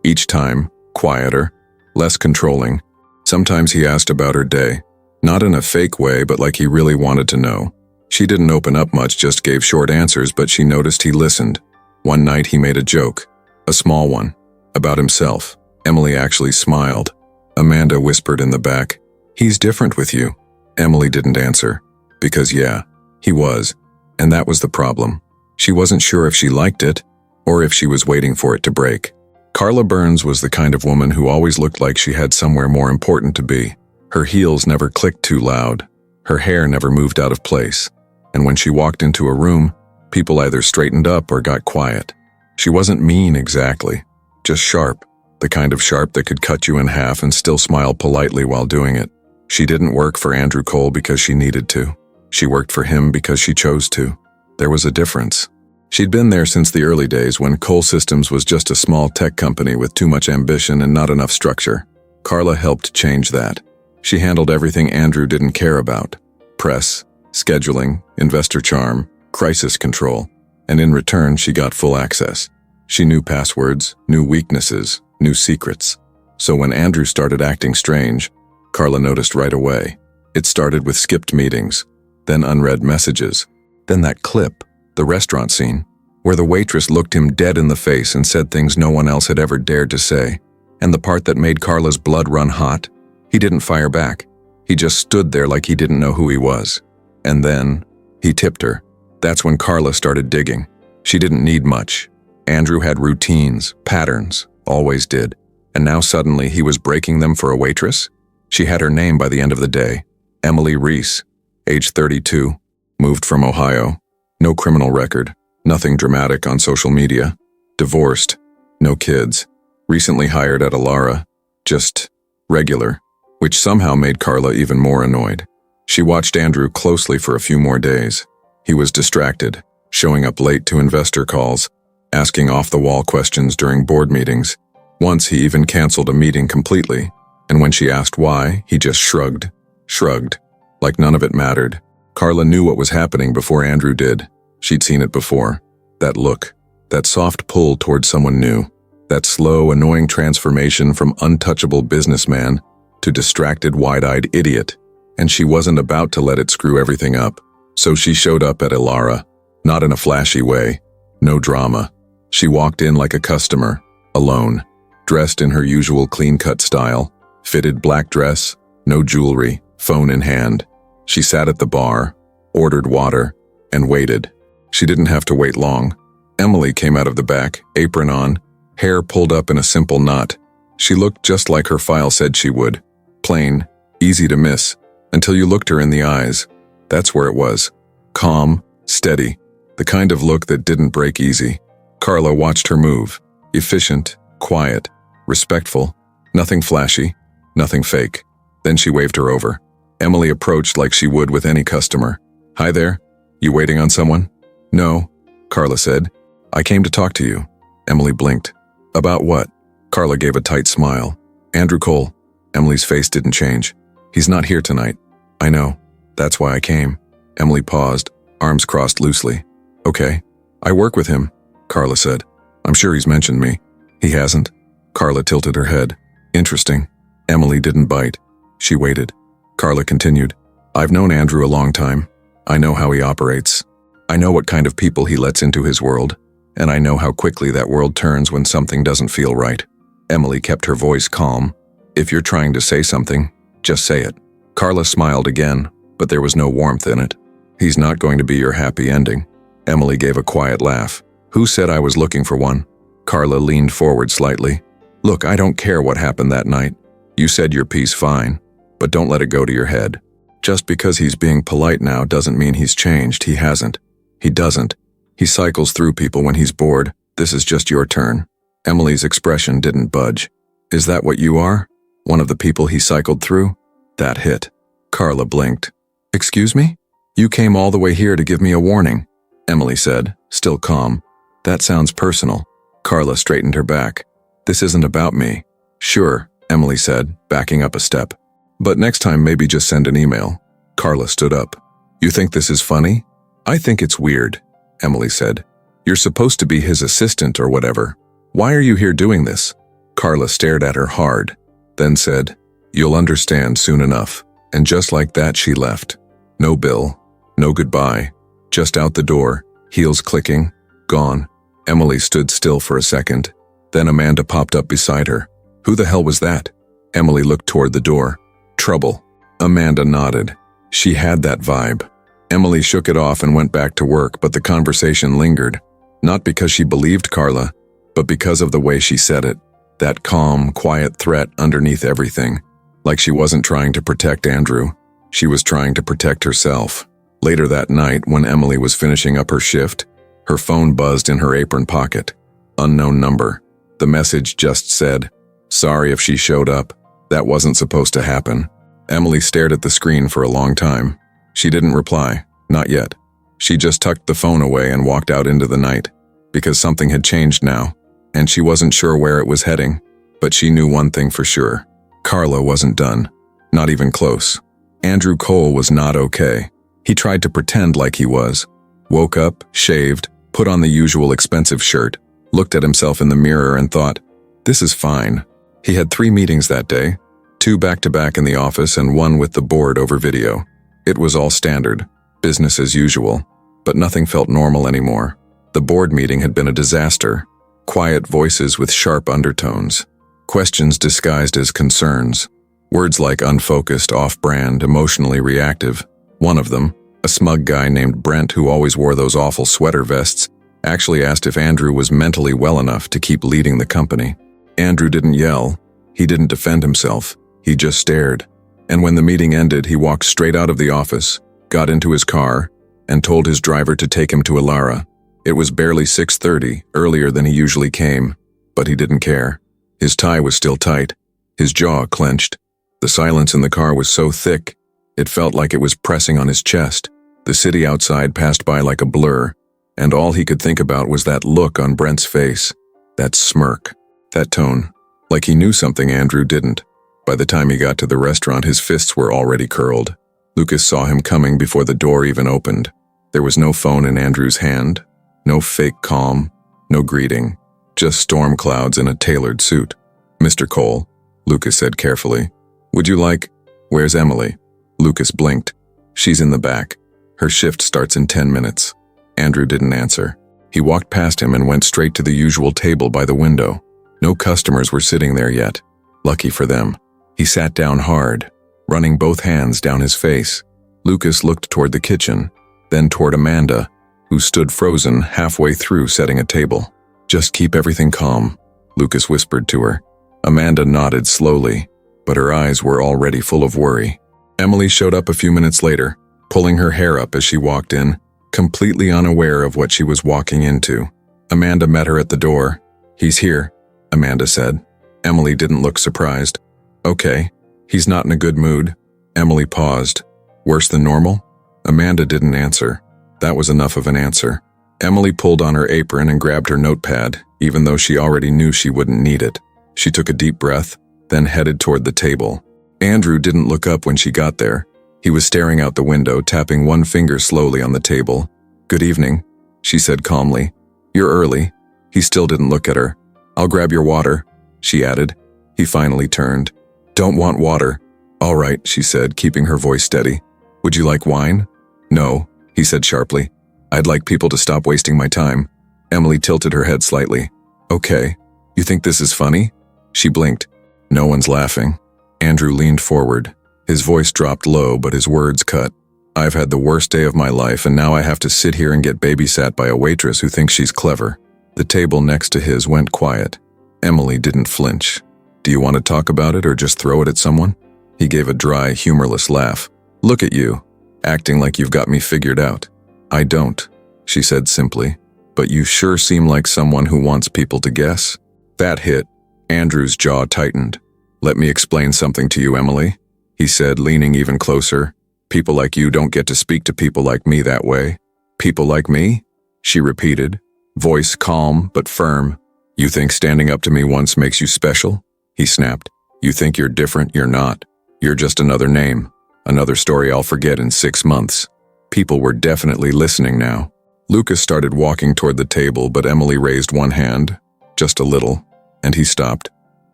each time, quieter, less controlling. Sometimes he asked about her day, not in a fake way, but like he really wanted to know. She didn't open up much, just gave short answers, but she noticed he listened. One night he made a joke, a small one, about himself. Emily actually smiled. Amanda whispered in the back, "He's different with you." Emily didn't answer, because yeah, he was, and that was the problem. She wasn't sure if she liked it, or if she was waiting for it to break. Carla Burns was the kind of woman who always looked like she had somewhere more important to be. Her heels never clicked too loud. Her hair never moved out of place. And when she walked into a room, people either straightened up or got quiet. She wasn't mean exactly, just sharp, the kind of sharp that could cut you in half and still smile politely while doing it. She didn't work for Andrew Cole because she needed to. She worked for him because she chose to. There was a difference. She'd been there since the early days when Cole Systems was just a small tech company with too much ambition and not enough structure. Carla helped change that. She handled everything Andrew didn't care about: press, scheduling, investor charm, crisis control, and in return she got full access. She knew passwords, knew weaknesses, knew secrets. So when Andrew started acting strange, Carla noticed right away. It started with skipped meetings, then unread messages, then that clip, the restaurant scene, where the waitress looked him dead in the face and said things no one else had ever dared to say. And the part that made Carla's blood run hot? He didn't fire back. He just stood there like he didn't know who he was. And then, he tipped her. That's when Carla started digging. She didn't need much. Andrew had routines, patterns, always did. And now suddenly he was breaking them for a waitress? She had her name by the end of the day. Emily Reese, age 32, moved from Ohio. No criminal record, nothing dramatic on social media. Divorced, no kids. Recently hired at Alara, just regular, which somehow made Carla even more annoyed. She watched Andrew closely for a few more days. He was distracted, showing up late to investor calls, asking off-the-wall questions during board meetings. Once he even canceled a meeting completely, and when she asked why, he just shrugged, like none of it mattered. Carla knew what was happening before Andrew did. She'd seen it before. That look, that soft pull toward someone new, that slow, annoying transformation from untouchable businessman to distracted, wide-eyed idiot. And she wasn't about to let it screw everything up. So she showed up at Ilara, not in a flashy way, no drama. She walked in like a customer, alone, dressed in her usual clean-cut style, fitted black dress, no jewelry, phone in hand. She sat at the bar, ordered water, and waited. She didn't have to wait long. Emily came out of the back, apron on, hair pulled up in a simple knot. She looked just like her file said she would. Plain, easy to miss, until you looked her in the eyes. That's where it was. Calm, steady, the kind of look that didn't break easy. Carla watched her move. Efficient, quiet, respectful, nothing flashy, nothing fake. Then she waved her over. Emily approached like she would with any customer. Hi there. You waiting on someone? No, Carla said. I came to talk to you. Emily blinked. About what? Carla gave a tight smile. Andrew Cole. Emily's face didn't change. He's not here tonight. I know. That's why I came. Emily paused, arms crossed loosely. Okay. I work with him, Carla said. I'm sure he's mentioned me. He hasn't. Carla tilted her head. Interesting. Emily didn't bite. She waited. Carla continued. I've known Andrew a long time. I know how he operates. I know what kind of people he lets into his world, and I know how quickly that world turns when something doesn't feel right. Emily kept her voice calm. If you're trying to say something, just say it. Carla smiled again, but there was no warmth in it. He's not going to be your happy ending. Emily gave a quiet laugh. Who said I was looking for one? Carla leaned forward slightly. Look, I don't care what happened that night. You said your piece fine, but don't let it go to your head. Just because he's being polite now doesn't mean he's changed. He hasn't. He doesn't. He cycles through people when he's bored. This is just your turn. Emily's expression didn't budge. Is that what you are? One of the people he cycled through? That hit. Carla blinked. Excuse me? You came all the way here to give me a warning, Emily said, still calm. That sounds personal. Carla straightened her back. This isn't about me. Sure, Emily said, backing up a step. But next time maybe just send an email. Carla stood up. You think this is funny? I think it's weird, Emily said. You're supposed to be his assistant or whatever. Why are you here doing this? Carla stared at her hard, then said, You'll understand soon enough. And just like that she left. No bill, no goodbye, just out the door, heels clicking, gone. Emily stood still for a second. Then Amanda popped up beside her. Who the hell was that? Emily looked toward the door. Trouble. Amanda nodded. She had that vibe. Emily shook it off and went back to work, but the conversation lingered. Not because she believed Carla, but because of the way she said it. That calm, quiet threat underneath everything. Like she wasn't trying to protect Andrew. She was trying to protect herself. Later that night, when Emily was finishing up her shift, her phone buzzed in her apron pocket. Unknown number. The message just said, Sorry if she showed up. That wasn't supposed to happen. Emily stared at the screen for a long time. She didn't reply. Not yet. She just tucked the phone away and walked out into the night. Because something had changed now, and she wasn't sure where it was heading. But she knew one thing for sure. Carla wasn't done. Not even close. Andrew Cole was not okay. He tried to pretend like he was. Woke up, shaved, put on the usual expensive shirt, looked at himself in the mirror and thought, This is fine. He had 3 meetings that day, 2 back-to-back in the office and 1 with the board over video. It was all standard, business as usual, but nothing felt normal anymore. The board meeting had been a disaster. Quiet voices with sharp undertones. Questions disguised as concerns. Words like unfocused, off-brand, emotionally reactive. One of them, a smug guy named Brent who always wore those awful sweater vests, actually asked if Andrew was mentally well enough to keep leading the company. Andrew didn't yell. He didn't defend himself. He just stared. And when the meeting ended, he walked straight out of the office, got into his car, and told his driver to take him to Alara. It was barely 6:30, earlier than he usually came, but he didn't care. His tie was still tight, his jaw clenched. The silence in the car was so thick, it felt like it was pressing on his chest. The city outside passed by like a blur, and all he could think about was that look on Brent's face, that smirk, that tone, like he knew something Andrew didn't. By the time he got to the restaurant, his fists were already curled. Lucas saw him coming before the door even opened. There was no phone in Andrew's hand, no fake calm, no greeting, just storm clouds in a tailored suit. Mr. Cole, Lucas said carefully. Would you like... Where's Emily? Lucas blinked. She's in the back. Her shift starts in 10 minutes. Andrew didn't answer. He walked past him and went straight to the usual table by the window. No customers were sitting there yet. Lucky for them. He sat down hard, running both hands down his face. Lucas looked toward the kitchen, then toward Amanda, who stood frozen halfway through setting a table. Just keep everything calm, Lucas whispered to her. Amanda nodded slowly, but her eyes were already full of worry. Emily showed up a few minutes later, pulling her hair up as she walked in, completely unaware of what she was walking into. Amanda met her at the door. He's here, Amanda said. Emily didn't look surprised. Okay, he's not in a good mood. Emily paused. Worse than normal? Amanda didn't answer. That was enough of an answer. Emily pulled on her apron and grabbed her notepad, even though she already knew she wouldn't need it. She took a deep breath, then headed toward the table. Andrew didn't look up when she got there. He was staring out the window, tapping one finger slowly on the table. "Good evening," she said calmly. "You're early." He still didn't look at her. "I'll grab your water," she added. He finally turned. "Don't want water." "All right," she said, keeping her voice steady. "Would you like wine?" "No," he said sharply. "I'd like people to stop wasting my time." Emily tilted her head slightly. "Okay. You think this is funny?" She blinked. "No one's laughing." Andrew leaned forward. His voice dropped low, but his words cut. "I've had the worst day of my life, and now I have to sit here and get babysat by a waitress who thinks she's clever." The table next to his went quiet. Emily didn't flinch. "Do you want to talk about it or just throw it at someone?" He gave a dry, humorless laugh. "Look at you, acting like you've got me figured out." "I don't," she said simply. "But you sure seem like someone who wants people to guess." That hit. Andrew's jaw tightened. "Let me explain something to you, Emily," he said, leaning even closer. "People like you don't get to speak to people like me that way." "People like me?" she repeated, voice calm but firm. "You think standing up to me once makes you special?" he snapped. "You think you're different? You're not. You're just another name. Another story I'll forget in 6 months." People were definitely listening now. Lucas started walking toward the table, but Emily raised one hand, just a little, and he stopped.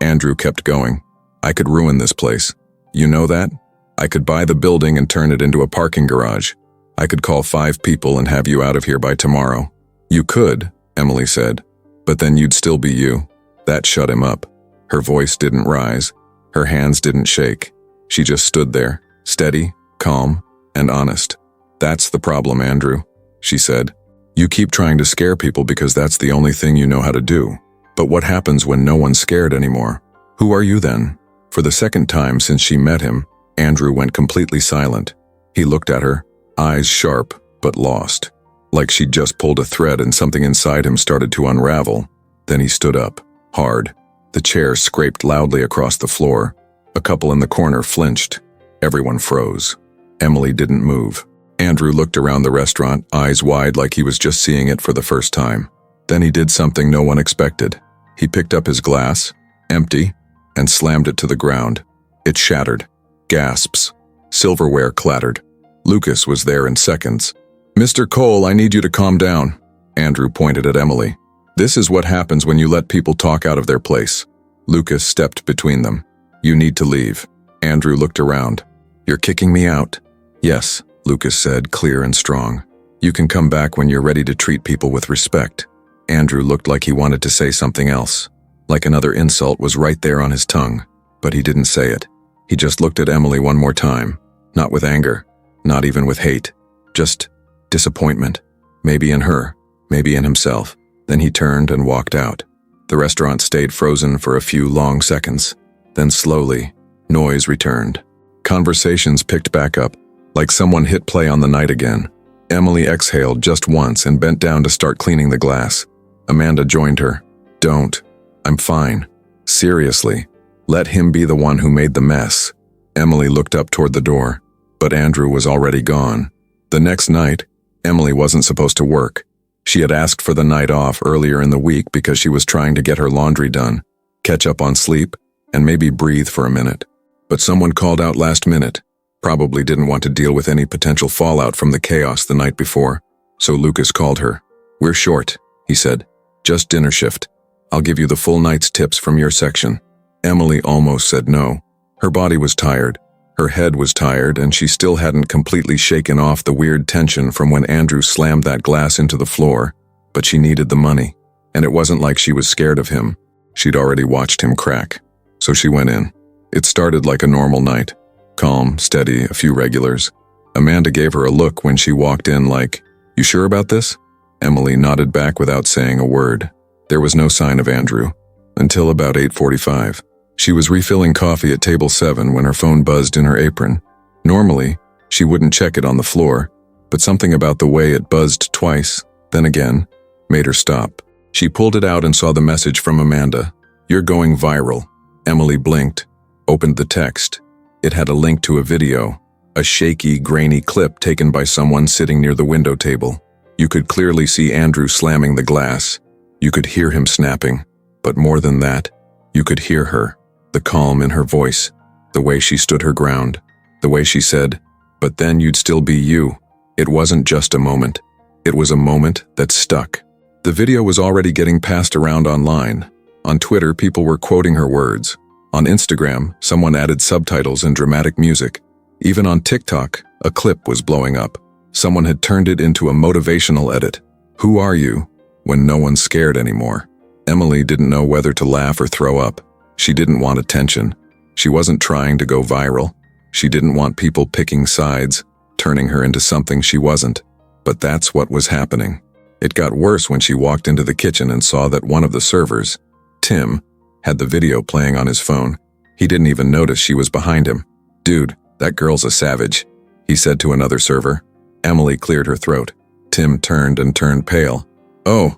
Andrew kept going. "I could ruin this place. You know that? I could buy the building and turn it into a parking garage. I could call 5 people and have you out of here by tomorrow." "You could," Emily said, "but then you'd still be you." That shut him up. Her voice didn't rise. Her hands didn't shake. She just stood there, steady, calm, and honest. "That's the problem, Andrew," she said. "You keep trying to scare people because that's the only thing you know how to do. But what happens when no one's scared anymore? Who are you then?" For the second time since she met him, Andrew went completely silent. He looked at her, eyes sharp but lost, like she'd just pulled a thread and something inside him started to unravel. Then he stood up, hard. The chair scraped loudly across the floor. A couple in the corner flinched. Everyone froze. Emily didn't move. Andrew looked around the restaurant, eyes wide like he was just seeing it for the first time. Then he did something no one expected. He picked up his glass, empty, and slammed it to the ground. It shattered. Gasps. Silverware clattered. Lucas was there in seconds. "Mr. Cole, I need you to calm down." Andrew pointed at Emily. "This is what happens when you let people talk out of their place." Lucas stepped between them. "You need to leave." Andrew looked around. "You're kicking me out?" "Yes," Lucas said, clear and strong. "You can come back when you're ready to treat people with respect." Andrew looked like he wanted to say something else, like another insult was right there on his tongue, but he didn't say it. He just looked at Emily one more time, not with anger, not even with hate, just disappointment, maybe in her, maybe in himself. Then he turned and walked out. The restaurant stayed frozen for a few long seconds. Then slowly, noise returned. Conversations picked back up, like someone hit play on the night again. Emily exhaled just once and bent down to start cleaning the glass. Amanda joined her. "Don't. I'm fine. Seriously. Let him be the one who made the mess." Emily looked up toward the door, but Andrew was already gone. The next night, Emily wasn't supposed to work. She had asked for the night off earlier in the week because she was trying to get her laundry done, catch up on sleep, and maybe breathe for a minute. But someone called out last minute. Probably didn't want to deal with any potential fallout from the chaos the night before. So Lucas called her. "We're short," he said. "Just dinner shift. I'll give you the full night's tips from your section." Emily almost said no. Her body was tired. Her head was tired, and she still hadn't completely shaken off the weird tension from when Andrew slammed that glass into the floor. But she needed the money, and it wasn't like she was scared of him. She'd already watched him crack. So she went in. It started like a normal night. Calm, steady, a few regulars. Amanda gave her a look when she walked in like, "You sure about this?" Emily nodded back without saying a word. There was no sign of Andrew. Until about 8:45. She was refilling coffee at table 7 when her phone buzzed in her apron. Normally, she wouldn't check it on the floor, but something about the way it buzzed twice, then again, made her stop. She pulled it out and saw the message from Amanda. "You're going viral." Emily blinked, opened the text. It had a link to a video, A shaky, grainy clip taken by someone sitting near the window table. You could clearly see Andrew slamming the glass. You could hear him snapping. But more than that, you could hear her, the calm in her voice, the way she stood her ground, the way she said, "But then you'd still be you." It wasn't just a moment. It was a moment that stuck. The video was already getting passed around online. On Twitter, people were quoting her words. On Instagram, someone added subtitles and dramatic music. Even on TikTok, a clip was blowing up. Someone had turned it into a motivational edit. "Who are you?" when no one's scared anymore. Emily didn't know whether to laugh or throw up. She didn't want attention. She wasn't trying to go viral. She didn't want people picking sides, turning her into something she wasn't. But that's what was happening. It got worse when she walked into the kitchen and saw that one of the servers, Tim, had the video playing on his phone. He didn't even notice she was behind him. "Dude, that girl's a savage," he said to another server. Emily cleared her throat. Tim turned pale. "Oh,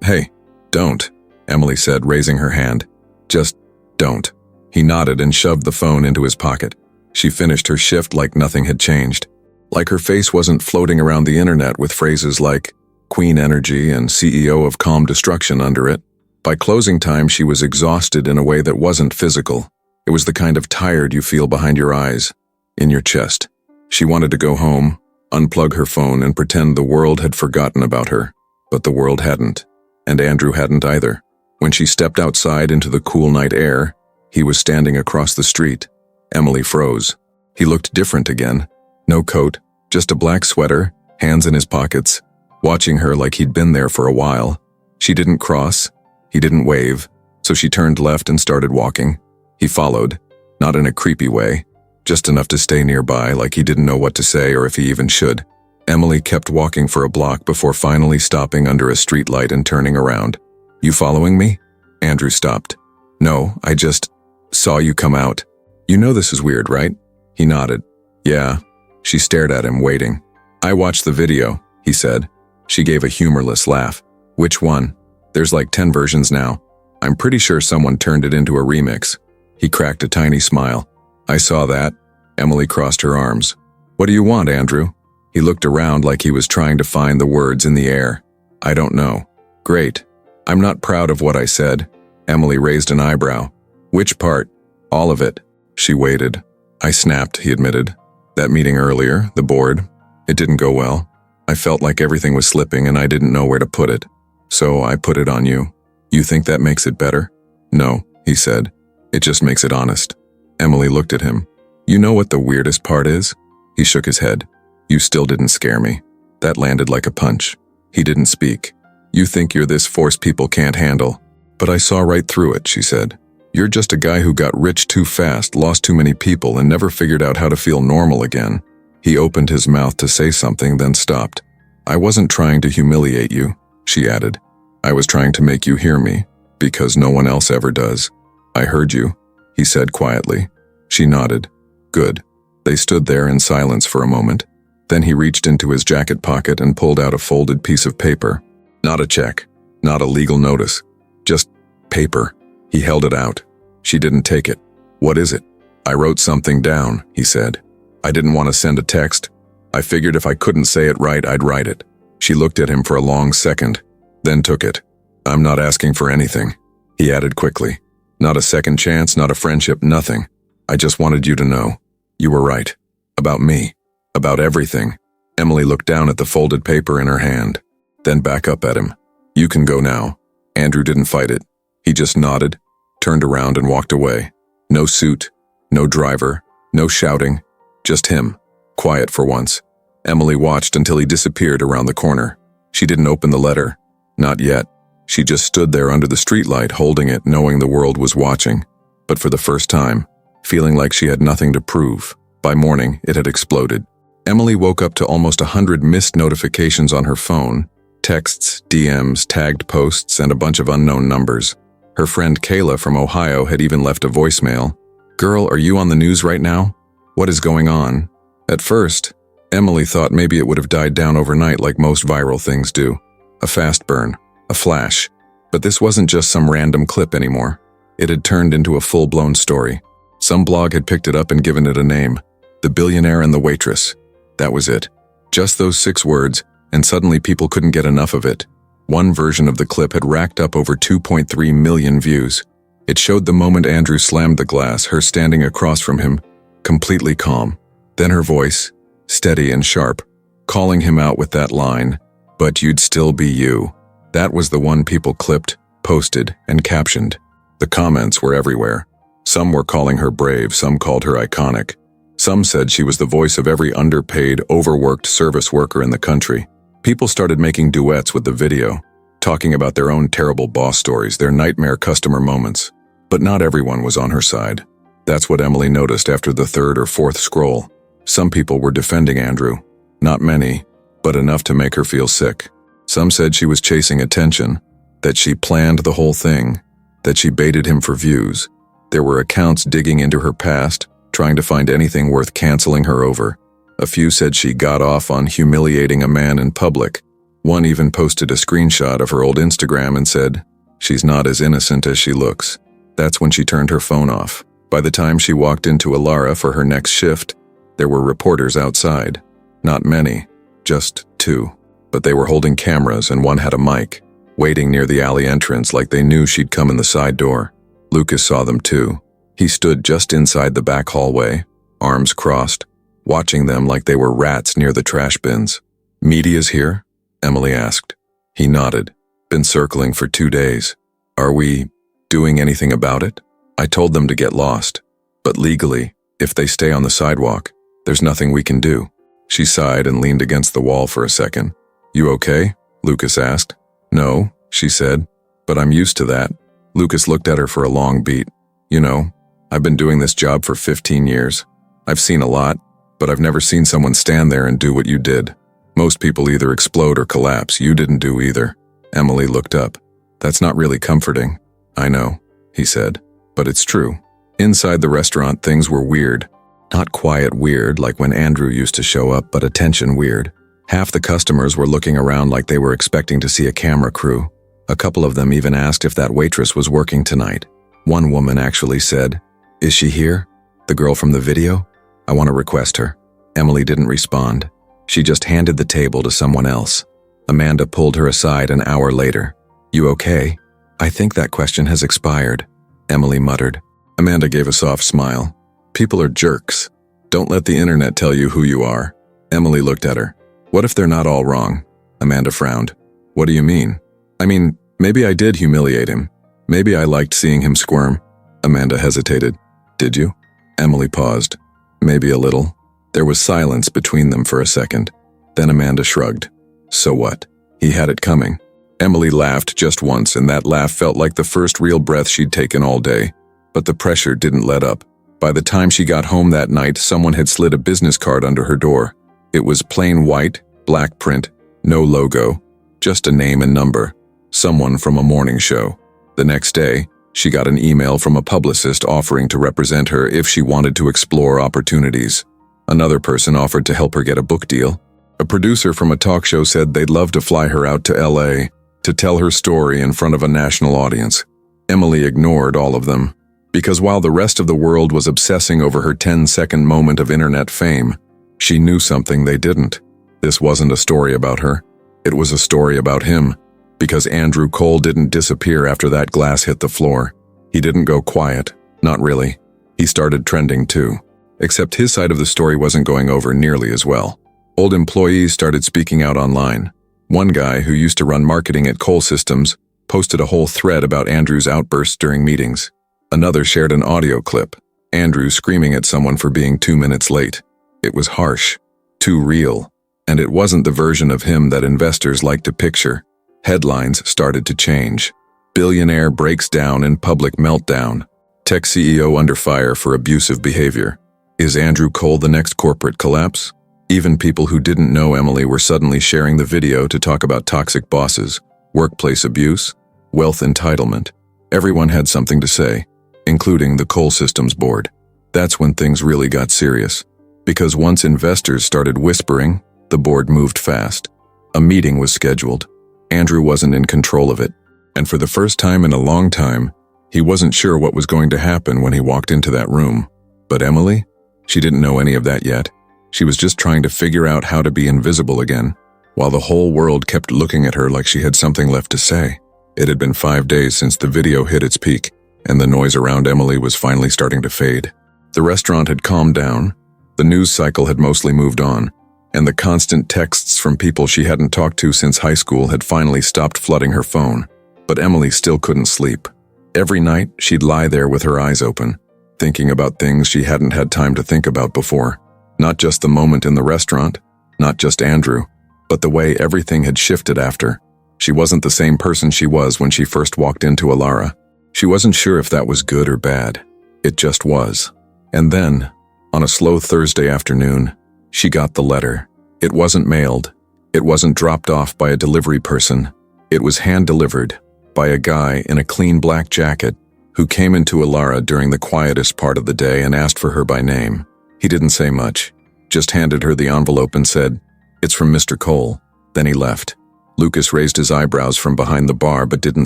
hey, don't," Emily said, raising her hand. "Just don't." He nodded and shoved the phone into his pocket. She finished her shift like nothing had changed. Like her face wasn't floating around the internet with phrases like Queen Energy and CEO of Calm Destruction under it. By closing time, she was exhausted in a way that wasn't physical. It was the kind of tired you feel behind your eyes, in your chest. She wanted to go home, unplug her phone, and pretend the world had forgotten about her. But the world hadn't, and Andrew hadn't either. When she stepped outside into the cool night air, he was standing across the street. Emily froze. He looked different again. No coat, just a black sweater, hands in his pockets, watching her like he'd been there for a while. She didn't cross. He didn't wave, so she turned left and started walking. He followed, not in a creepy way, just enough to stay nearby like he didn't know what to say or if he even should. Emily kept walking for a block before finally stopping under a streetlight and turning around. "You following me?" Andrew stopped. "No, I just saw you come out. You know this is weird, right?" He nodded. "Yeah." She stared at him, waiting. "I watched the video," he said. She gave a humorless laugh. "Which one? There's like 10 versions now. I'm pretty sure someone turned it into a remix." He cracked a tiny smile. "I saw that." Emily crossed her arms. "What do you want, Andrew?" He looked around like he was trying to find the words in the air. "I don't know." "Great. I'm not proud of what I said." Emily raised an eyebrow. "Which part?" "All of it." She waited. "I snapped," he admitted. "That meeting earlier, the board, it didn't go well. I felt like everything was slipping and I didn't know where to put it. So I put it on you. You think that makes it better?" "No," he said. "It just makes it honest." Emily looked at him. "You know what the weirdest part is?" He shook his head. "You still didn't scare me." That landed like a punch. He didn't speak. "You think you're this force people can't handle. But I saw right through it," she said. "You're just a guy who got rich too fast, lost too many people, and never figured out how to feel normal again." He opened his mouth to say something, then stopped. "I wasn't trying to humiliate you," she added. "I was trying to make you hear me, because no one else ever does." "I heard you," he said quietly. She nodded. "Good." They stood there in silence for a moment. Then he reached into his jacket pocket and pulled out a folded piece of paper. Not a check, not a legal notice, just paper. He held it out. She didn't take it. "What is it?" "I wrote something down," he said. "I didn't want to send a text. I figured if I couldn't say it right, I'd write it." She looked at him for a long second, then took it. "I'm not asking for anything," he added quickly. "Not a second chance, not a friendship, nothing. I just wanted you to know. You were right. About me. About everything." Emily looked down at the folded paper in her hand, then back up at him. "You can go now." Andrew didn't fight it. He just nodded, turned around and walked away. No suit, no driver, no shouting, just him, quiet for once. Emily watched until he disappeared around the corner. She didn't open the letter. Not yet. She just stood there under the streetlight, holding it, knowing the world was watching. But for the first time, feeling like she had nothing to prove. By morning, it had exploded. Emily woke up to almost 100 missed notifications on her phone, texts, DMs, tagged posts, and a bunch of unknown numbers. Her friend Kayla from Ohio had even left a voicemail. "Girl, are you on the news right now? What is going on?" At first, Emily thought maybe it would have died down overnight like most viral things do. A fast burn, a flash. But this wasn't just some random clip anymore. It had turned into a full-blown story. Some blog had picked it up and given it a name. The billionaire and the waitress. That was it. Just those 6 words, and suddenly people couldn't get enough of it. One version of the clip had racked up over 2.3 million views. It showed the moment Andrew slammed the glass, her standing across from him, completely calm. Then her voice, steady and sharp, calling him out with that line, "But you'd still be you." That was the one people clipped, posted, and captioned. The comments were everywhere. Some were calling her brave, some called her iconic. Some said she was the voice of every underpaid, overworked service worker in the country. People started making duets with the video, talking about their own terrible boss stories, their nightmare customer moments. But not everyone was on her side. That's what Emily noticed after the 3rd or 4th scroll. Some people were defending Andrew. Not many, but enough to make her feel sick. Some said she was chasing attention, that she planned the whole thing, that she baited him for views. There were accounts digging into her past, trying to find anything worth canceling her over. A few said she got off on humiliating a man in public. One even posted a screenshot of her old Instagram and said, "She's not as innocent as she looks." That's when she turned her phone off. By the time she walked into Alara for her next shift, there were reporters outside. Not many, just 2. But they were holding cameras and one had a mic, waiting near the alley entrance like they knew she'd come in the side door. Lucas saw them too. He stood just inside the back hallway, arms crossed, watching them like they were rats near the trash bins. "Media's here?" Emily asked. He nodded. "Been circling for 2 days. Are we doing anything about it? I told them to get lost. But legally, if they stay on the sidewalk, there's nothing we can do." She sighed and leaned against the wall for a second. "You okay?" Lucas asked. "No," she said, "but I'm used to that." Lucas looked at her for a long beat. "You know, I've been doing this job for 15 years. I've seen a lot, but I've never seen someone stand there and do what you did. Most people either explode or collapse. You didn't do either." Emily looked up. "That's not really comforting." "I know," he said, "but it's true." Inside the restaurant, things were weird. Not quiet weird like when Andrew used to show up, but attention weird. Half the customers were looking around like they were expecting to see a camera crew. A couple of them even asked if that waitress was working tonight. One woman actually said, "Is she here? The girl from the video? I want to request her." Emily didn't respond. She just handed the table to someone else. Amanda pulled her aside an hour later. "You okay?" "I think that question has expired," Emily muttered. Amanda gave a soft smile. "People are jerks. Don't let the internet tell you who you are." Emily looked at her. "What if they're not all wrong?" Amanda frowned. "What do you mean?" "I mean, maybe I did humiliate him. Maybe I liked seeing him squirm." Amanda hesitated. "Did you?" Emily paused. "Maybe a little." There was silence between them for a second. Then Amanda shrugged. "So what? He had it coming." Emily laughed just once, and that laugh felt like the first real breath she'd taken all day. But the pressure didn't let up. By the time she got home that night, someone had slid a business card under her door. It was plain white, black print, no logo, just a name and number. Someone from a morning show. The next day, she got an email from a publicist offering to represent her if she wanted to explore opportunities. Another person offered to help her get a book deal. A producer from a talk show said they'd love to fly her out to LA to tell her story in front of a national audience. Emily ignored all of them, because while the rest of the world was obsessing over her 10-second moment of internet fame, she knew something they didn't. This wasn't a story about her. It was a story about him, because Andrew Cole didn't disappear after that glass hit the floor. He didn't go quiet, not really. He started trending too. Except his side of the story wasn't going over nearly as well. Old employees started speaking out online. One guy who used to run marketing at Cole Systems posted a whole thread about Andrew's outbursts during meetings. Another shared an audio clip, Andrew screaming at someone for being 2 minutes late. It was harsh, too real, and it wasn't the version of him that investors like to picture. Headlines started to change. Billionaire breaks down in public meltdown. Tech CEO under fire for abusive behavior. Is Andrew Cole the next corporate collapse? Even people who didn't know Emily were suddenly sharing the video to talk about toxic bosses, workplace abuse, wealth entitlement. Everyone had something to say, including the Cole Systems board. That's when things really got serious. Because once investors started whispering, the board moved fast. A meeting was scheduled. Andrew wasn't in control of it. And for the first time in a long time, he wasn't sure what was going to happen when he walked into that room. But Emily? She didn't know any of that yet. She was just trying to figure out how to be invisible again, while the whole world kept looking at her like she had something left to say. It had been 5 days since the video hit its peak, and the noise around Emily was finally starting to fade. The restaurant had calmed down, the news cycle had mostly moved on, and the constant texts from people she hadn't talked to since high school had finally stopped flooding her phone. But Emily still couldn't sleep. Every night, she'd lie there with her eyes open, thinking about things she hadn't had time to think about before. Not just the moment in the restaurant, not just Andrew, but the way everything had shifted after. She wasn't the same person she was when she first walked into Alara. She wasn't sure if that was good or bad. It just was. And then, on a slow Thursday afternoon, she got the letter. It wasn't mailed. It wasn't dropped off by a delivery person. It was hand-delivered by a guy in a clean black jacket who came into Alara during the quietest part of the day and asked for her by name. He didn't say much, just handed her the envelope and said, "It's from Mr. Cole." Then he left. Lucas raised his eyebrows from behind the bar but didn't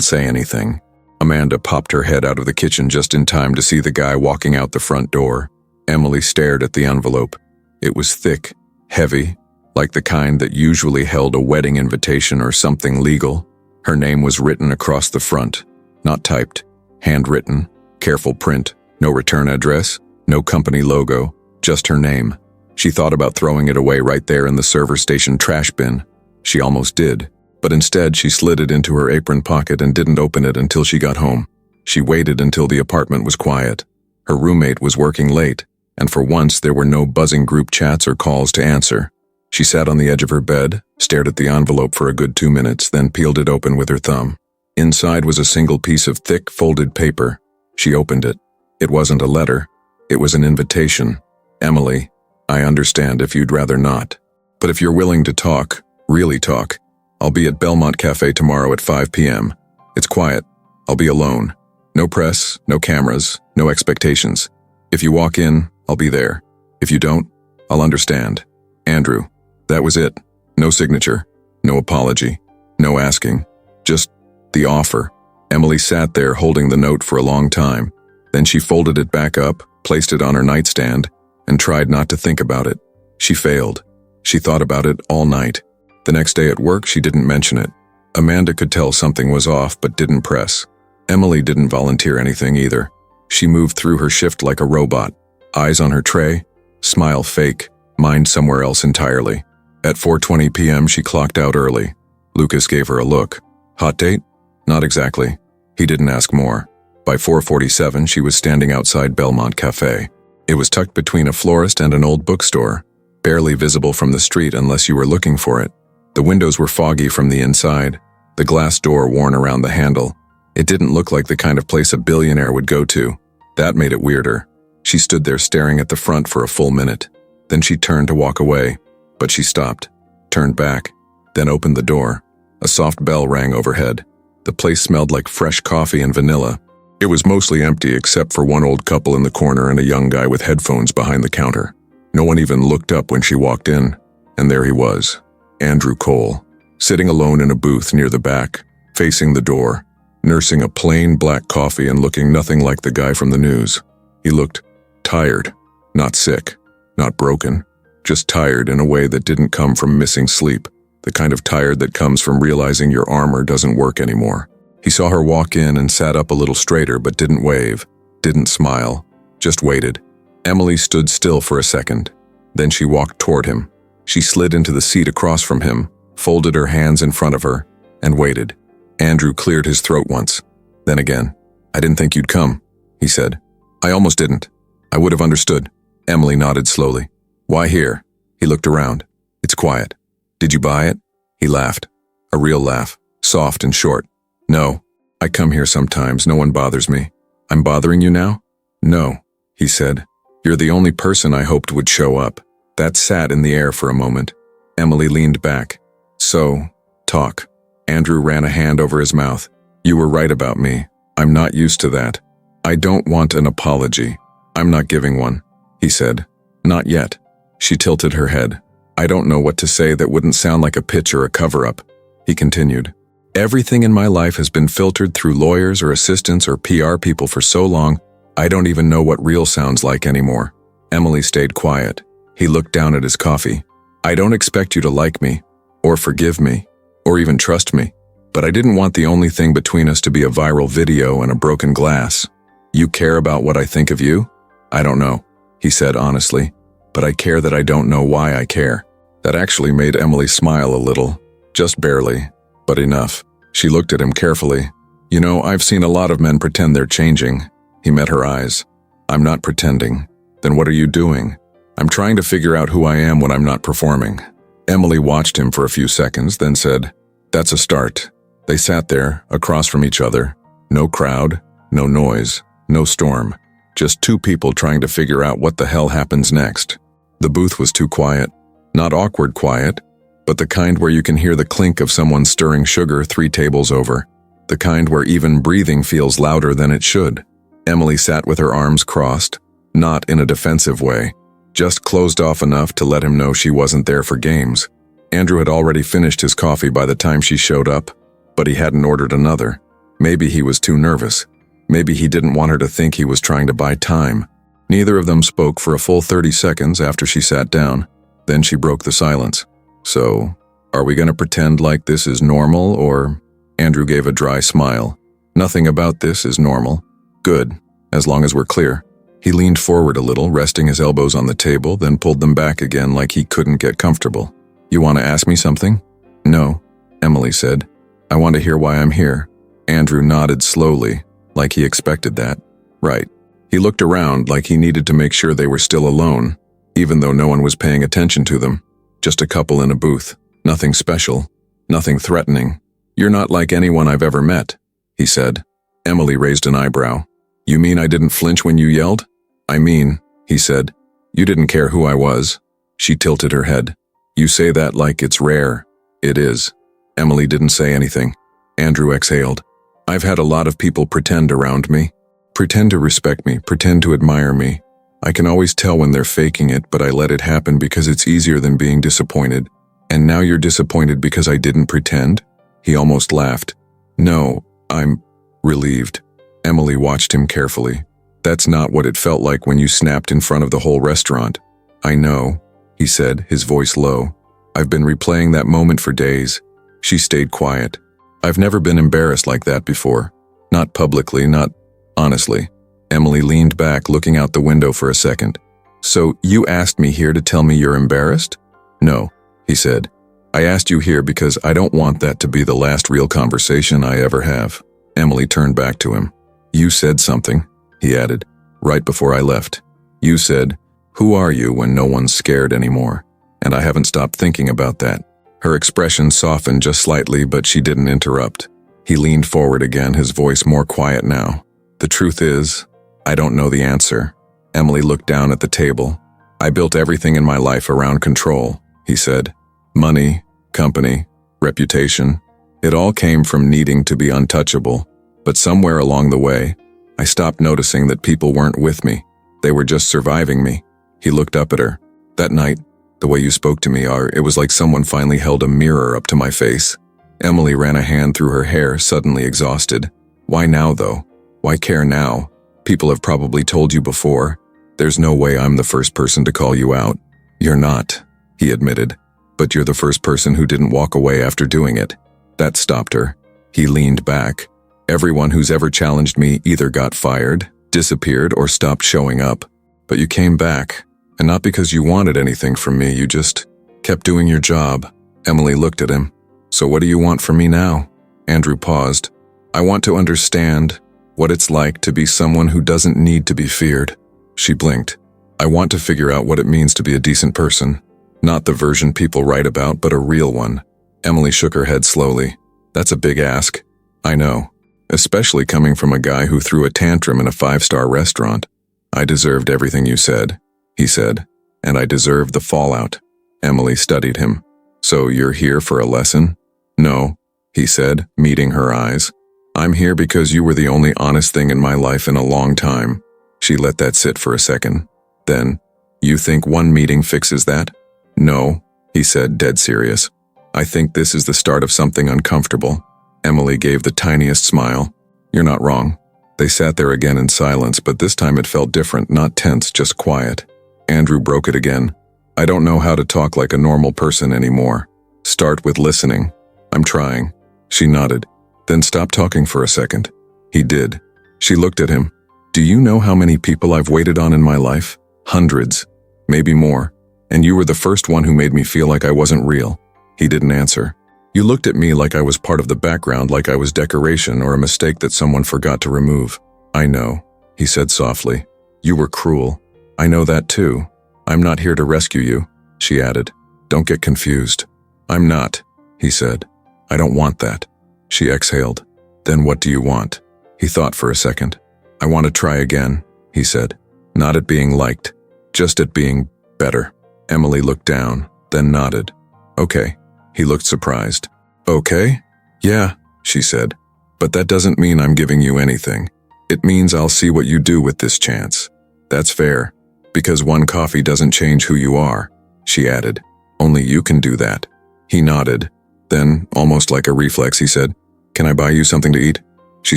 say anything. Amanda popped her head out of the kitchen just in time to see the guy walking out the front door. Emily stared at the envelope. It was thick, heavy, like the kind that usually held a wedding invitation or something legal. Her name was written across the front, not typed, handwritten, careful print, no return address, no company logo, just her name. She thought about throwing it away right there in the server station trash bin. She almost did, but instead she slid it into her apron pocket and didn't open it until she got home. She waited until the apartment was quiet. Her roommate was working late, and for once there were no buzzing group chats or calls to answer. She sat on the edge of her bed, stared at the envelope for a good 2 minutes, then peeled it open with her thumb. Inside was a single piece of thick, folded paper. She opened it. It wasn't a letter. It was an invitation. "Emily, I understand if you'd rather not. But if you're willing to talk, really talk, I'll be at Belmont Cafe tomorrow at 5 p.m. It's quiet. I'll be alone. No press, no cameras, no expectations. If you walk in, I'll be there. If you don't, I'll understand. Andrew." That was it. No signature, no apology, no asking. Just the offer. Emily sat there holding the note for a long time. Then she folded it back up, placed it on her nightstand, and tried not to think about it. She failed. She thought about it all night. The next day at work, she didn't mention it. Amanda could tell something was off but didn't press. Emily didn't volunteer anything either. She moved through her shift like a robot. Eyes on her tray, smile fake, mind somewhere else entirely. At 4:20 p.m. she clocked out early. Lucas gave her a look. Hot date? Not exactly. He didn't ask more. By 4:47 she was standing outside Belmont Cafe. It was tucked between a florist and an old bookstore, barely visible from the street unless you were looking for it. The windows were foggy from the inside, the glass door worn around the handle. It didn't look like the kind of place a billionaire would go to. That made it weirder. She stood there staring at the front for a full minute. Then she turned to walk away. But she stopped, turned back, then opened the door. A soft bell rang overhead. The place smelled like fresh coffee and vanilla. It was mostly empty except for one old couple in the corner and a young guy with headphones behind the counter. No one even looked up when she walked in, and there he was, Andrew Cole, sitting alone in a booth near the back, facing the door, nursing a plain black coffee and looking nothing like the guy from the news. He looked tired, not sick, not broken. Just tired in a way that didn't come from missing sleep, the kind of tired that comes from realizing your armor doesn't work anymore. He saw her walk in and sat up a little straighter but didn't wave, didn't smile, just waited. Emily stood still for a second. Then she walked toward him. She slid into the seat across from him, folded her hands in front of her, and waited. Andrew cleared his throat once. Then again. "I didn't think you'd come," he said. "I almost didn't. I would have understood." Emily nodded slowly. "Why here?" He looked around. "It's quiet." "Did you buy it?" He laughed. A real laugh, soft and short. "No. I come here sometimes. No one bothers me." "I'm bothering you now?" "No," he said. "You're the only person I hoped would show up." That sat in the air for a moment. Emily leaned back. "So, talk." Andrew ran a hand over his mouth. "You were right about me. I'm not used to that. I don't want an apology. I'm not giving one," he said. "Not yet." She tilted her head. "I don't know what to say that wouldn't sound like a pitch or a cover-up," he continued. "Everything in my life has been filtered through lawyers or assistants or PR people for so long, I don't even know what real sounds like anymore. Emily stayed quiet. He looked down at his coffee. I don't expect you to like me, or forgive me, or even trust me, but I didn't want the only thing between us to be a viral video and a broken glass. You care about what I think of you? I don't know, he said honestly, but I care that I don't know why I care. That actually made Emily smile a little, just barely, but enough. She looked at him carefully. You know, I've seen a lot of men pretend they're changing. He met her eyes. I'm not pretending. Then what are you doing? I'm trying to figure out who I am when I'm not performing. Emily watched him for a few seconds, then said, That's a start. They sat there, across from each other. No crowd, no noise, no storm. Just two people trying to figure out what the hell happens next. The booth was too quiet. Not awkward quiet, but the kind where you can hear the clink of someone stirring sugar 3 tables over. The kind where even breathing feels louder than it should. Emily sat with her arms crossed, not in a defensive way, just closed off enough to let him know she wasn't there for games. Andrew had already finished his coffee by the time she showed up, but he hadn't ordered another. Maybe he was too nervous. Maybe he didn't want her to think he was trying to buy time. Neither of them spoke for a full 30 seconds after she sat down. Then she broke the silence. So, are we going to pretend like this is normal, or? Andrew gave a dry smile. Nothing about this is normal. Good, as long as we're clear. He leaned forward a little, resting his elbows on the table, then pulled them back again like he couldn't get comfortable. You want to ask me something? No, Emily said. I want to hear why I'm here. Andrew nodded slowly, like he expected that. Right. He looked around like he needed to make sure they were still alone, even though no one was paying attention to them. Just a couple in a booth. Nothing special. Nothing threatening. You're not like anyone I've ever met, he said. Emily raised an eyebrow. You mean I didn't flinch when you yelled? I mean, he said, you didn't care who I was. She tilted her head. You say that like it's rare. It is. Emily didn't say anything. Andrew exhaled. I've had a lot of people pretend around me. Pretend to respect me, pretend to admire me. I can always tell when they're faking it, but I let it happen because it's easier than being disappointed. And now you're disappointed because I didn't pretend? He almost laughed. No, I'm relieved. Emily watched him carefully. That's not what it felt like when you snapped in front of the whole restaurant. I know, he said, his voice low. I've been replaying that moment for days. She stayed quiet. I've never been embarrassed like that before. Not publicly, not honestly. Emily leaned back, looking out the window for a second. So you asked me here to tell me you're embarrassed? No, he said. I asked you here because I don't want that to be the last real conversation I ever have. Emily turned back to him. You said something, he added, right before I left. You said, who are you when no one's scared anymore? And I haven't stopped thinking about that. Her expression softened just slightly, but she didn't interrupt. He leaned forward again, his voice more quiet now. The truth is, I don't know the answer. Emily looked down at the table. I built everything in my life around control, he said. Money, company, reputation. It all came from needing to be untouchable. But somewhere along the way, I stopped noticing that people weren't with me. They were just surviving me. He looked up at her. That night, the way you spoke to me, it was like someone finally held a mirror up to my face. Emily ran a hand through her hair, suddenly exhausted. Why now, though? Why care now? People have probably told you before. There's no way I'm the first person to call you out. You're not, he admitted. But you're the first person who didn't walk away after doing it. That stopped her. He leaned back. Everyone who's ever challenged me either got fired, disappeared, or stopped showing up. But you came back, and not because you wanted anything from me, you just kept doing your job. Emily looked at him. So what do you want from me now? Andrew paused. I want to understand what it's like to be someone who doesn't need to be feared. She blinked. I want to figure out what it means to be a decent person. Not the version people write about, but a real one. Emily shook her head slowly. That's a big ask. I know. Especially coming from a guy who threw a tantrum in a 5-star restaurant. I deserved everything you said, he said, and I deserved the fallout. Emily studied him. So you're here for a lesson? No, he said, meeting her eyes. I'm here because you were the only honest thing in my life in a long time. She let that sit for a second. Then, you think one meeting fixes that? No, he said, dead serious. I think this is the start of something uncomfortable. Emily gave the tiniest smile. You're not wrong. They sat there again in silence, but this time it felt different, not tense, just quiet. Andrew broke it again. I don't know how to talk like a normal person anymore. Start with listening. I'm trying. She nodded. Then stop talking for a second. He did. She looked at him. Do you know how many people I've waited on in my life? Hundreds. Maybe more. And you were the first one who made me feel like I wasn't real. He didn't answer. You looked at me like I was part of the background, like I was decoration or a mistake that someone forgot to remove. I know, he said softly. You were cruel. I know that too. I'm not here to rescue you, she added. Don't get confused. I'm not, he said. I don't want that. She exhaled. Then what do you want? He thought for a second. I want to try again, he said. Not at being liked, just at being better. Emily looked down, then nodded. Okay. He looked surprised. Okay? Yeah, she said. But that doesn't mean I'm giving you anything. It means I'll see what you do with this chance. That's fair. Because one coffee doesn't change who you are, she added. Only you can do that. He nodded. Then, almost like a reflex, he said, Can I buy you something to eat? She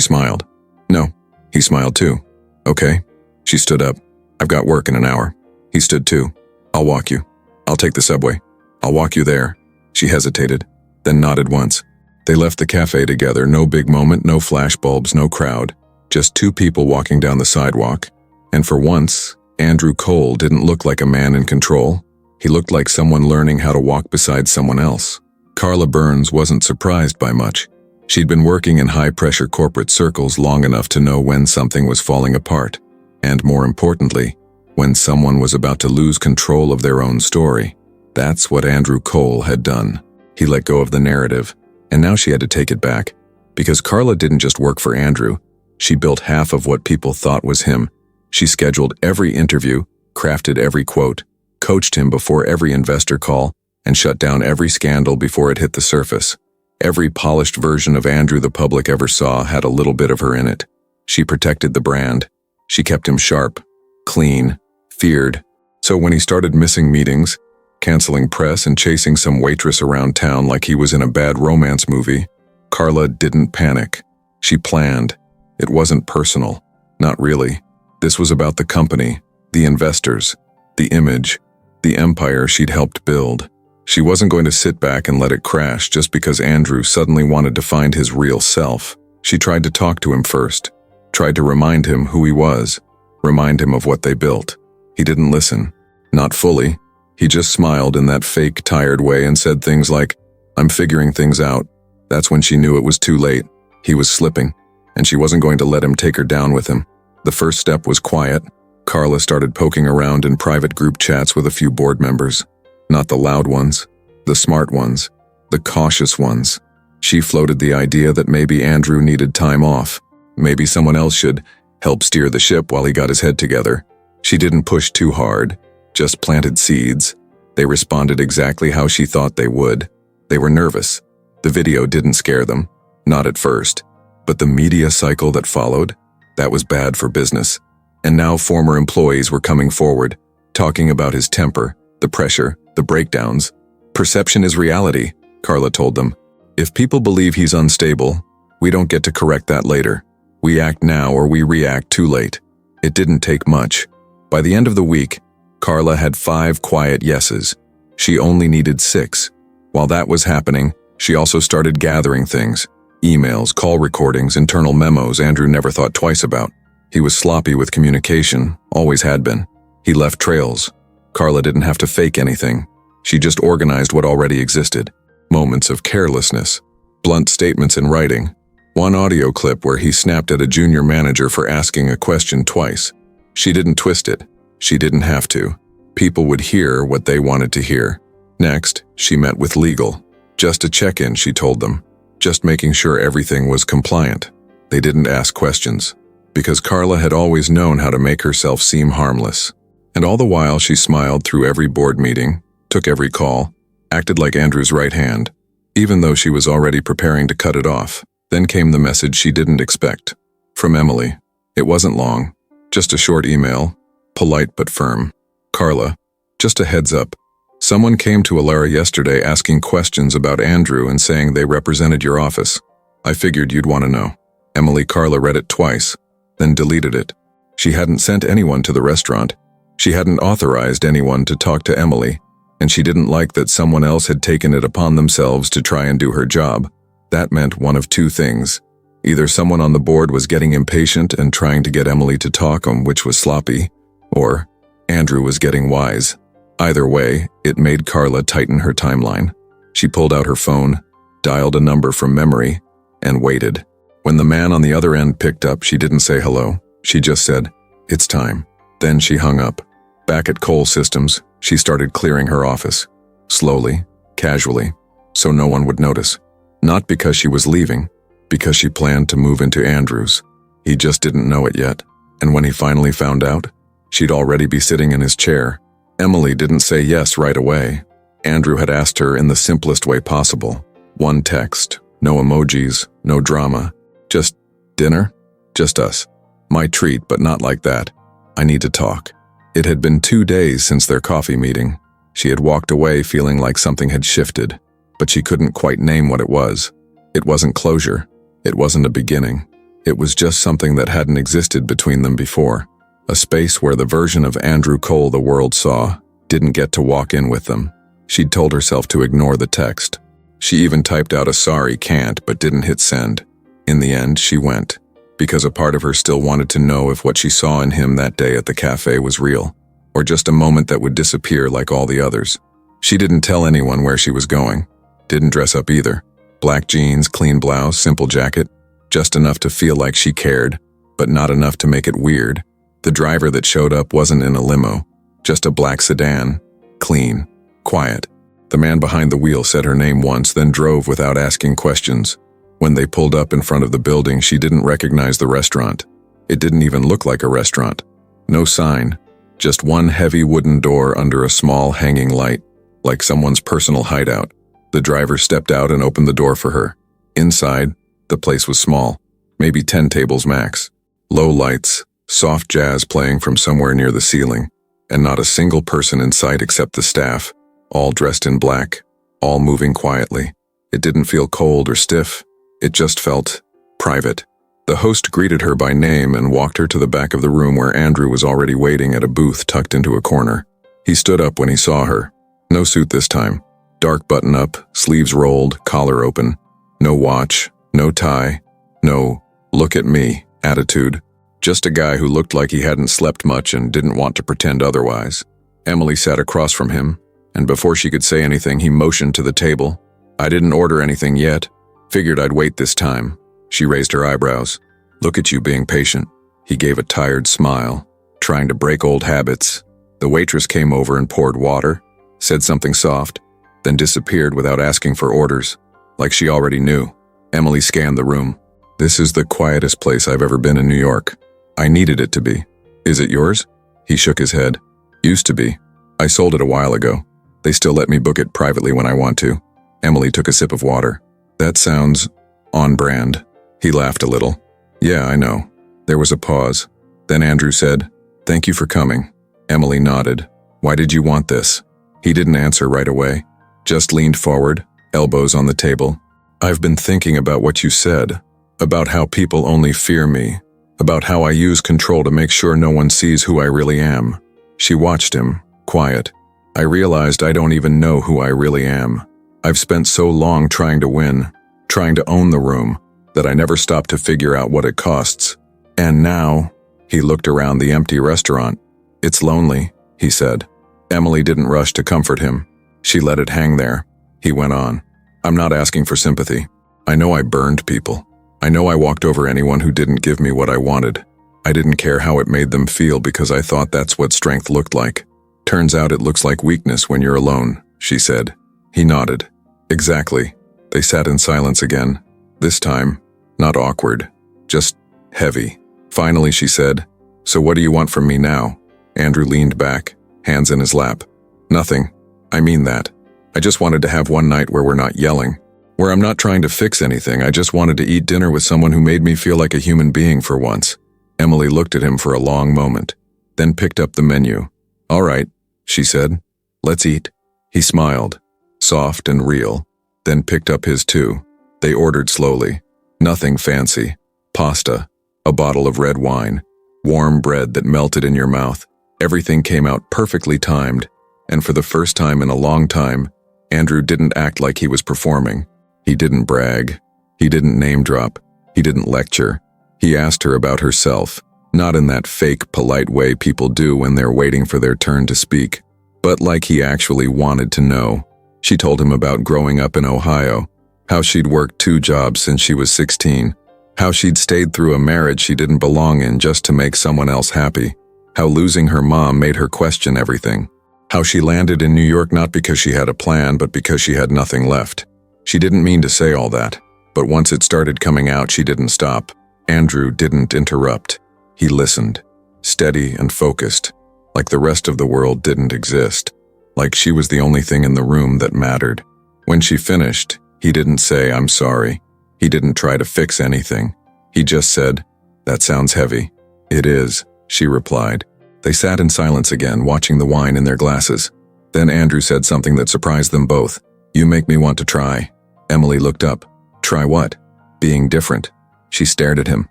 smiled. No. He smiled too. Okay. She stood up. I've got work in an hour. He stood too. I'll walk you. I'll take the subway. I'll walk you there. She hesitated, then nodded once. They left the cafe together, no big moment, no flashbulbs, no crowd. Just two people walking down the sidewalk. And for once, Andrew Cole didn't look like a man in control. He looked like someone learning how to walk beside someone else. Carla Burns wasn't surprised by much. She'd been working in high-pressure corporate circles long enough to know when something was falling apart. And more importantly, when someone was about to lose control of their own story. That's what Andrew Cole had done. He let go of the narrative, and now she had to take it back. Because Carla didn't just work for Andrew. She built half of what people thought was him. She scheduled every interview, crafted every quote, coached him before every investor call, and shut down every scandal before it hit the surface. Every polished version of Andrew the public ever saw had a little bit of her in it. She protected the brand. She kept him sharp, clean, feared. So when he started missing meetings, canceling press and chasing some waitress around town like he was in a bad romance movie, Carla didn't panic. She planned. It wasn't personal. Not really. This was about the company, the investors, the image, the empire she'd helped build. She wasn't going to sit back and let it crash just because Andrew suddenly wanted to find his real self. She tried to talk to him first, tried to remind him who he was, remind him of what they built. He didn't listen. Not fully. He just smiled in that fake, tired way and said things like, I'm figuring things out. That's when she knew it was too late. He was slipping, and she wasn't going to let him take her down with him. The first step was quiet. Carla started poking around in private group chats with a few board members. Not the loud ones, the smart ones, the cautious ones. She floated the idea that maybe Andrew needed time off. Maybe someone else should help steer the ship while he got his head together. She didn't push too hard. Just planted seeds. They responded exactly how she thought they would. They were nervous. The video didn't scare them. Not at first. But the media cycle that followed, that was bad for business. And now former employees were coming forward, talking about his temper, the pressure, the breakdowns. Perception is reality, Carla told them. If people believe he's unstable, we don't get to correct that later. We act now or we react too late. It didn't take much. By the end of the week, Carla had 5 quiet yeses. She only needed 6. While that was happening, she also started gathering things. Emails, call recordings, internal memos Andrew never thought twice about. He was sloppy with communication, always had been. He left trails. Carla didn't have to fake anything. She just organized what already existed. Moments of carelessness. Blunt statements in writing. One audio clip where he snapped at a junior manager for asking a question twice. She didn't twist it. She didn't have to. People would hear what they wanted to hear. Next, she met with legal. Just a check-in, she told them. Just making sure everything was compliant. They didn't ask questions. Because Carla had always known how to make herself seem harmless. And all the while she smiled through every board meeting, took every call, acted like Andrew's right hand, even though she was already preparing to cut it off. Then came the message she didn't expect. From Emily. It wasn't long. Just a short email. Polite but firm. Carla, just a heads up. Someone came to Alara yesterday asking questions about Andrew and saying they represented your office. I figured you'd want to know. Emily. Carla read it twice, then deleted it. She hadn't sent anyone to the restaurant. She hadn't authorized anyone to talk to Emily, and she didn't like that someone else had taken it upon themselves to try and do her job. That meant one of two things. Either someone on the board was getting impatient and trying to get Emily to talk, which was sloppy, or Andrew was getting wise. Either way, it made Carla tighten her timeline. She pulled out her phone, dialed a number from memory, and waited. When the man on the other end picked up, she didn't say hello. She just said, "It's time." Then she hung up. Back at Cole Systems, she started clearing her office. Slowly, casually, so no one would notice. Not because she was leaving, because she planned to move into Andrew's. He just didn't know it yet, and when he finally found out, she'd already be sitting in his chair. Emily didn't say yes right away. Andrew had asked her in the simplest way possible. One text, no emojis, no drama. Just dinner? Just us. My treat, but not like that. I need to talk. It had been 2 days since their coffee meeting. She had walked away feeling like something had shifted, but she couldn't quite name what it was. It wasn't closure. It wasn't a beginning. It was just something that hadn't existed between them before. A space where the version of Andrew Cole the world saw didn't get to walk in with them. She'd told herself to ignore the text. She even typed out a sorry can't but didn't hit send. In the end, she went, because a part of her still wanted to know if what she saw in him that day at the cafe was real, or just a moment that would disappear like all the others. She didn't tell anyone where she was going. Didn't dress up either. Black jeans, clean blouse, simple jacket, just enough to feel like she cared, but not enough to make it weird. The driver that showed up wasn't in a limo, just a black sedan, clean, quiet. The man behind the wheel said her name once, then drove without asking questions. When they pulled up in front of the building, she didn't recognize the restaurant. It didn't even look like a restaurant. No sign, just one heavy wooden door under a small hanging light, like someone's personal hideout. The driver stepped out and opened the door for her. Inside, the place was small, maybe 10 tables max. Low lights, soft jazz playing from somewhere near the ceiling, and not a single person in sight except the staff, all dressed in black, all moving quietly. It didn't feel cold or stiff. It just felt private. The host greeted her by name and walked her to the back of the room where Andrew was already waiting at a booth tucked into a corner. He stood up when he saw her. No suit this time. Dark button-up, sleeves rolled, collar open. No watch, no tie, no "look at me" attitude. Just a guy who looked like he hadn't slept much and didn't want to pretend otherwise. Emily sat across from him, and before she could say anything, he motioned to the table. "I didn't order anything yet. Figured I'd wait this time." She raised her eyebrows. "Look at you being patient." He gave a tired smile, trying to break old habits. The waitress came over and poured water, said something soft, then disappeared without asking for orders, like she already knew. Emily scanned the room. "This is the quietest place I've ever been in New York. I needed it to be. Is it yours?" He shook his head. "Used to be. I sold it a while ago. They still let me book it privately when I want to." Emily took a sip of water. "That sounds on brand." He laughed a little. "Yeah, I know." There was a pause. Then Andrew said, "Thank you for coming." Emily nodded. "Why did you want this?" He didn't answer right away, just leaned forward, elbows on the table. "I've been thinking about what you said, about how people only fear me, about how I use control to make sure no one sees who I really am." She watched him, quiet. "I realized I don't even know who I really am. I've spent so long trying to win, trying to own the room, that I never stopped to figure out what it costs. And now," he looked around the empty restaurant. "It's lonely," he said. Emily didn't rush to comfort him. She let it hang there. He went on. "I'm not asking for sympathy. I know I burned people. I know I walked over anyone who didn't give me what I wanted. I didn't care how it made them feel because I thought that's what strength looked like. Turns out it looks like weakness when you're alone," she said. He nodded. "Exactly." They sat in silence again. This time, not awkward, just heavy. Finally, she said, "So what do you want from me now?" Andrew leaned back, hands in his lap. "Nothing. I mean that. I just wanted to have one night where we're not yelling, where I'm not trying to fix anything. I just wanted to eat dinner with someone who made me feel like a human being for once." Emily looked at him for a long moment, then picked up the menu. "All right," she said. "Let's eat." He smiled, soft and real, then picked up his too. They ordered slowly. Nothing fancy. Pasta, a bottle of red wine, warm bread that melted in your mouth. Everything came out perfectly timed, and for the first time in a long time, Andrew didn't act like he was performing. He didn't brag. He didn't name drop. He didn't lecture. He asked her about herself, not in that fake, polite way people do when they're waiting for their turn to speak, but like he actually wanted to know. She told him about growing up in Ohio, how she'd worked 2 jobs since she was 16, how she'd stayed through a marriage she didn't belong in just to make someone else happy, how losing her mom made her question everything, how she landed in New York not because she had a plan but because she had nothing left. She didn't mean to say all that, but once it started coming out she didn't stop. Andrew didn't interrupt. He listened, steady and focused, like the rest of the world didn't exist, like she was the only thing in the room that mattered. When she finished, he didn't say, "I'm sorry." He didn't try to fix anything. He just said, "That sounds heavy." "It is," she replied. They sat in silence again, watching the wine in their glasses. Then Andrew said something that surprised them both. "You make me want to try." Emily looked up. "Try what?" "Being different." She stared at him.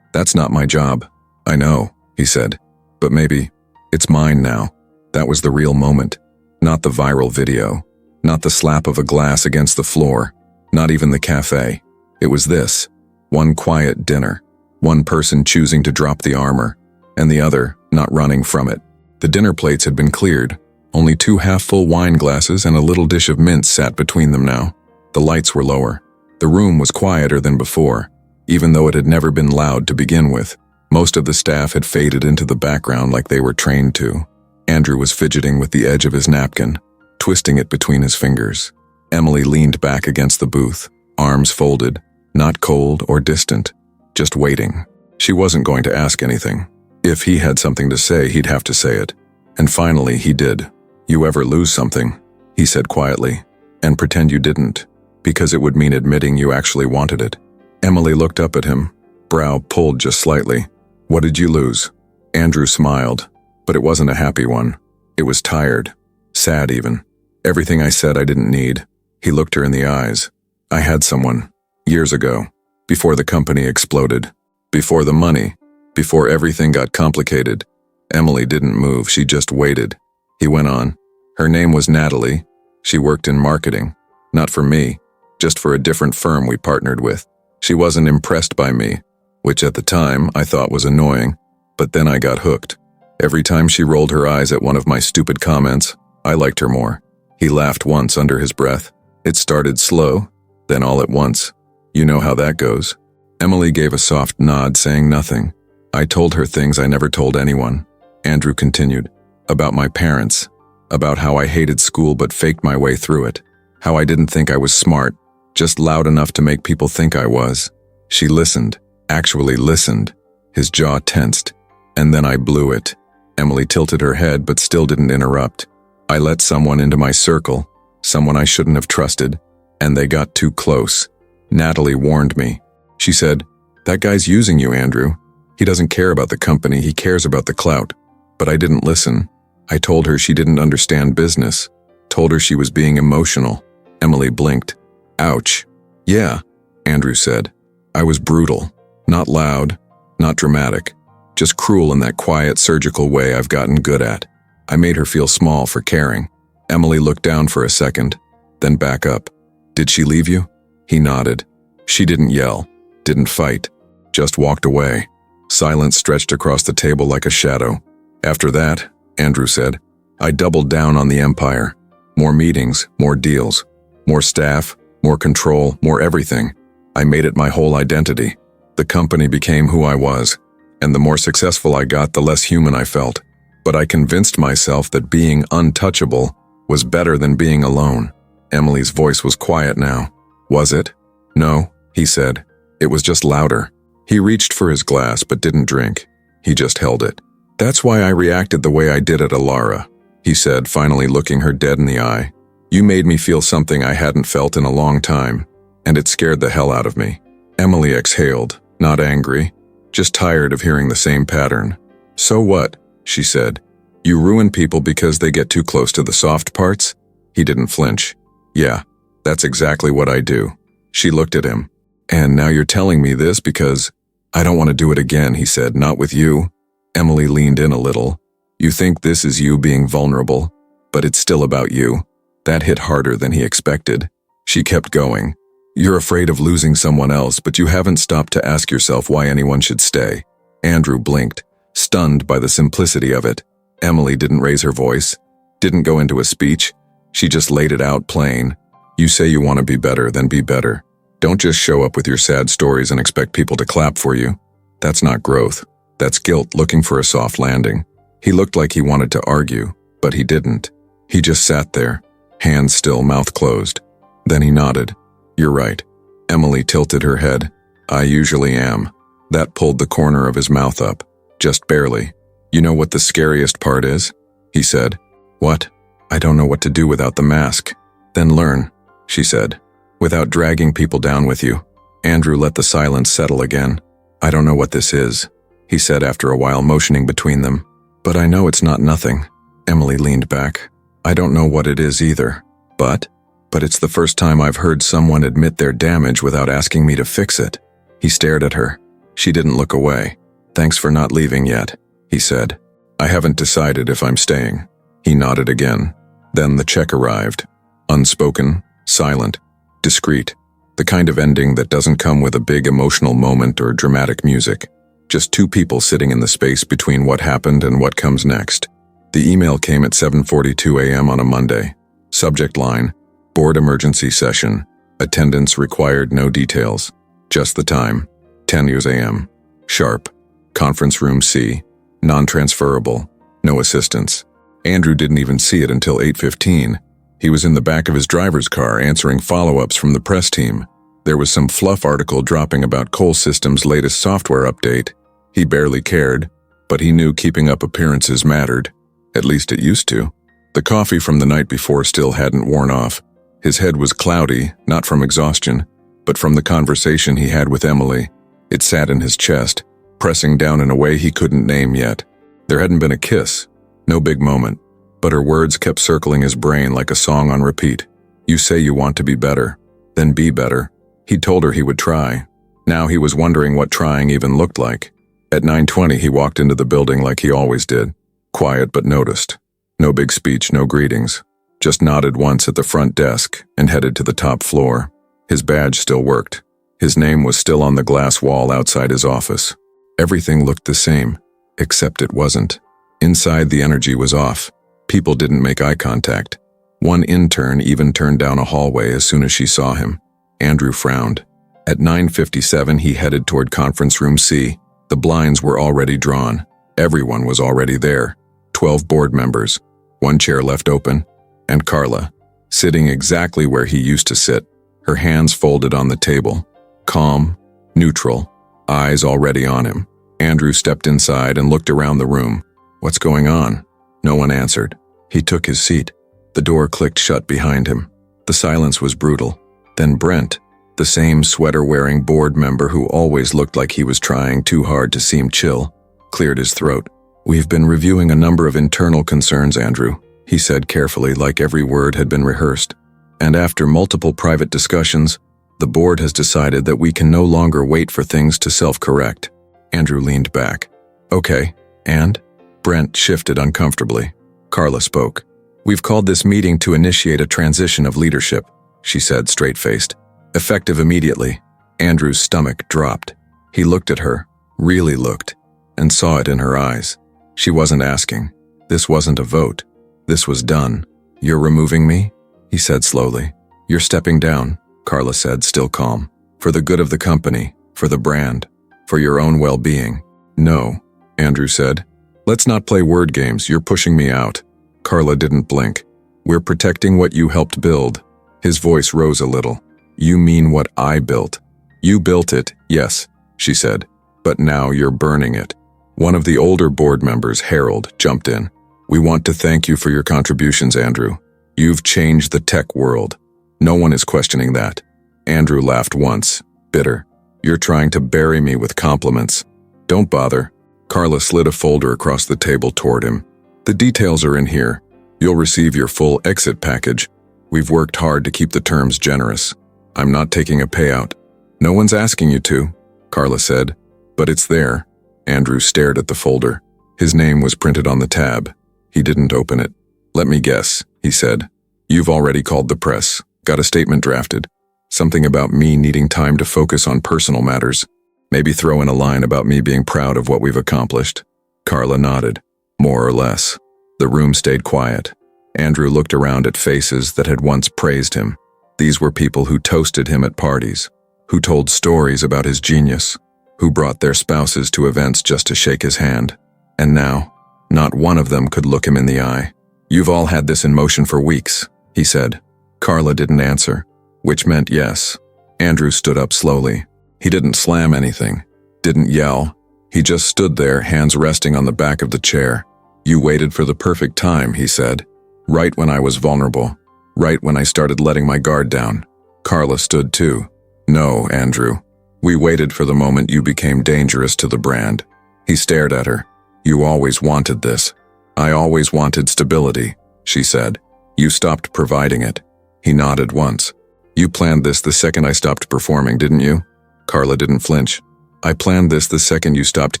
"That's not my job." "I know," he said. "But maybe it's mine now." That was the real moment. Not the viral video. Not the slap of a glass against the floor. Not even the cafe. It was this. One quiet dinner. One person choosing to drop the armor, and the other not running from it. The dinner plates had been cleared. Only 2 half-full wine glasses and a little dish of mince sat between them now. The lights were lower. The room was quieter than before, even though it had never been loud to begin with. Most of the staff had faded into the background like they were trained to. Andrew was fidgeting with the edge of his napkin, twisting it between his fingers. Emily leaned back against the booth, arms folded, not cold or distant, just waiting. She wasn't going to ask anything. If he had something to say, he'd have to say it. And finally, he did. "You ever lose something," he said quietly, "and pretend you didn't, because it would mean admitting you actually wanted it." Emily looked up at him, brow pulled just slightly. "What did you lose?" Andrew smiled, but it wasn't a happy one. It was tired, sad even. "Everything I said I didn't need." He looked her in the eyes. "I had someone, years ago, before the company exploded, before the money, before everything got complicated." Emily didn't move, she just waited. He went on. "Her name was Natalie. She worked in marketing. Not for me, just for a different firm we partnered with. She wasn't impressed by me, which at the time I thought was annoying, but then I got hooked. Every time she rolled her eyes at one of my stupid comments, I liked her more." He laughed once under his breath. "It started slow, then all at once. You know how that goes." Emily gave a soft nod, saying nothing. "I told her things I never told anyone." Andrew continued. "About my parents, about how I hated school but faked my way through it, how I didn't think I was smart, just loud enough to make people think I was." She listened, actually listened. His jaw tensed. "And then I blew it." Emily tilted her head but still didn't interrupt. "I let someone into my circle, someone I shouldn't have trusted, and they got too close. Natalie warned me. She said, 'That guy's using you, Andrew. He doesn't care about the company, he cares about the clout.' But I didn't listen. I told her she didn't understand business. Told her she was being emotional." Emily blinked. "Ouch." "Yeah," Andrew said. "I was brutal. Not loud, not dramatic. Just cruel in that quiet, surgical way I've gotten good at. I made her feel small for caring." Emily looked down for a second, then back up. "Did she leave you?" He nodded. "She didn't yell, didn't fight, just walked away." Silence stretched across the table like a shadow. "After that," Andrew said, "I doubled down on the empire. More meetings, more deals, more staff, more control, more everything. I made it my whole identity. The company became who I was, and the more successful I got, the less human I felt. But I convinced myself that being untouchable was better than being alone." Emily's voice was quiet now. "Was it?" "No," he said. "It was just louder." He reached for his glass but didn't drink. He just held it. "That's why I reacted the way I did at Alara," he said, finally looking her dead in the eye. "You made me feel something I hadn't felt in a long time, and it scared the hell out of me." Emily exhaled, not angry, just tired of hearing the same pattern. "So what?" she said. "You ruin people because they get too close to the soft parts?" He didn't flinch. "Yeah, that's exactly what I do." She looked at him. "And now you're telling me this because—" "I don't want to do it again," he said. "Not with you." Emily leaned in a little. You think this is you being vulnerable, but it's still about you. That hit harder than he expected. She kept going. You're afraid of losing someone else, but you haven't stopped to ask yourself why anyone should stay. Andrew blinked, stunned by the simplicity of it. Emily didn't raise her voice, didn't go into a speech. She just laid it out plain. You say you want to be better, then be better. Don't just show up with your sad stories and expect people to clap for you. That's not growth. That's guilt looking for a soft landing. He looked like he wanted to argue, but he didn't. He just sat there, hands still, mouth closed. Then he nodded. You're right. Emily tilted her head. I usually am. That pulled the corner of his mouth up, just barely. You know what the scariest part is? He said. What? I don't know what to do without the mask. Then learn, she said, without dragging people down with you. Andrew let the silence settle again. I don't know what this is, he said after a while, motioning between them. But I know it's not nothing. Emily leaned back. I don't know what it is either. But it's the first time I've heard someone admit their damage without asking me to fix it. He stared at her. She didn't look away. Thanks for not leaving yet, he said. I haven't decided if I'm staying. He nodded again. Then the check arrived. Unspoken, silent, discreet. The kind of ending that doesn't come with a big emotional moment or dramatic music. Just two people sitting in the space between what happened and what comes next. The email came at 7:42 a.m. on a Monday. Subject line, board emergency session. Attendance required, no details. Just the time, 10 a.m. Sharp. Conference room C. Non-transferable. No assistance. Andrew didn't even see it until 8:15. He was in the back of his driver's car answering follow-ups from the press team. There was some fluff article dropping about Cole Systems' latest software update. He barely cared, but he knew keeping up appearances mattered. At least it used to. The coffee from the night before still hadn't worn off. His head was cloudy, not from exhaustion, but from the conversation he had with Emily. It sat in his chest, pressing down in a way he couldn't name yet. There hadn't been a kiss, no big moment, but her words kept circling his brain like a song on repeat. You say you want to be better, then be better. He'd told her he would try. Now he was wondering what trying even looked like. At 9:20 he walked into the building like he always did. Quiet but noticed. No big speech, no greetings. Just nodded once at the front desk and headed to the top floor. His badge still worked. His name was still on the glass wall outside his office. Everything looked the same, except it wasn't. Inside the energy was off. People didn't make eye contact. One intern even turned down a hallway as soon as she saw him. Andrew frowned. At 9:57 he headed toward conference room C. The blinds were already drawn. Everyone was already there. 12 board members, one chair left open, and Carla, sitting exactly where he used to sit, her hands folded on the table. Calm, neutral, eyes already on him. Andrew stepped inside and looked around the room. What's going on? No one answered. He took his seat. The door clicked shut behind him. The silence was brutal. Then Brent, the same sweater-wearing board member who always looked like he was trying too hard to seem chill, cleared his throat. We've been reviewing a number of internal concerns, Andrew, he said carefully, like every word had been rehearsed. And after multiple private discussions, the board has decided that we can no longer wait for things to self-correct. Andrew leaned back. Okay, and? Brent shifted uncomfortably. Carla spoke. We've called this meeting to initiate a transition of leadership, she said, straight-faced. Effective immediately. Andrew's stomach dropped. He looked at her, really looked, and saw it in her eyes. She wasn't asking. This wasn't a vote. This was done. You're removing me? He said slowly. You're stepping down, Carla said, still calm. For the good of the company, for the brand, for your own well-being. No, Andrew said. Let's not play word games. You're pushing me out. Carla didn't blink. We're protecting what you helped build. His voice rose a little. You mean what I built? You built it, yes, she said. But now you're burning it. One of the older board members, Harold, jumped in. We want to thank you for your contributions, Andrew. You've changed the tech world. No one is questioning that. Andrew laughed once, bitter. You're trying to bury me with compliments. Don't bother. Carla slid a folder across the table toward him. The details are in here. You'll receive your full exit package. We've worked hard to keep the terms generous. I'm not taking a payout. No one's asking you to, Carla said. But it's there. Andrew stared at the folder. His name was printed on the tab. He didn't open it. "Let me guess," he said. "You've already called the press, got a statement drafted. Something about me needing time to focus on personal matters. Maybe throw in a line about me being proud of what we've accomplished." Carla nodded. More or less. The room stayed quiet. Andrew looked around at faces that had once praised him. These were people who toasted him at parties, who told stories about his genius, who brought their spouses to events just to shake his hand. And now, not one of them could look him in the eye. "You've all had this in motion for weeks," he said. Carla didn't answer, which meant yes. Andrew stood up slowly. He didn't slam anything, didn't yell. He just stood there, hands resting on the back of the chair. "You waited for the perfect time," he said. "Right when I was vulnerable. Right when I started letting my guard down." Carla stood too. "No, Andrew. We waited for the moment you became dangerous to the brand." He stared at her. "You always wanted this." "I always wanted stability," she said. "You stopped providing it." He nodded once. "You planned this the second I stopped performing, didn't you?" Carla didn't flinch. "I planned this the second you stopped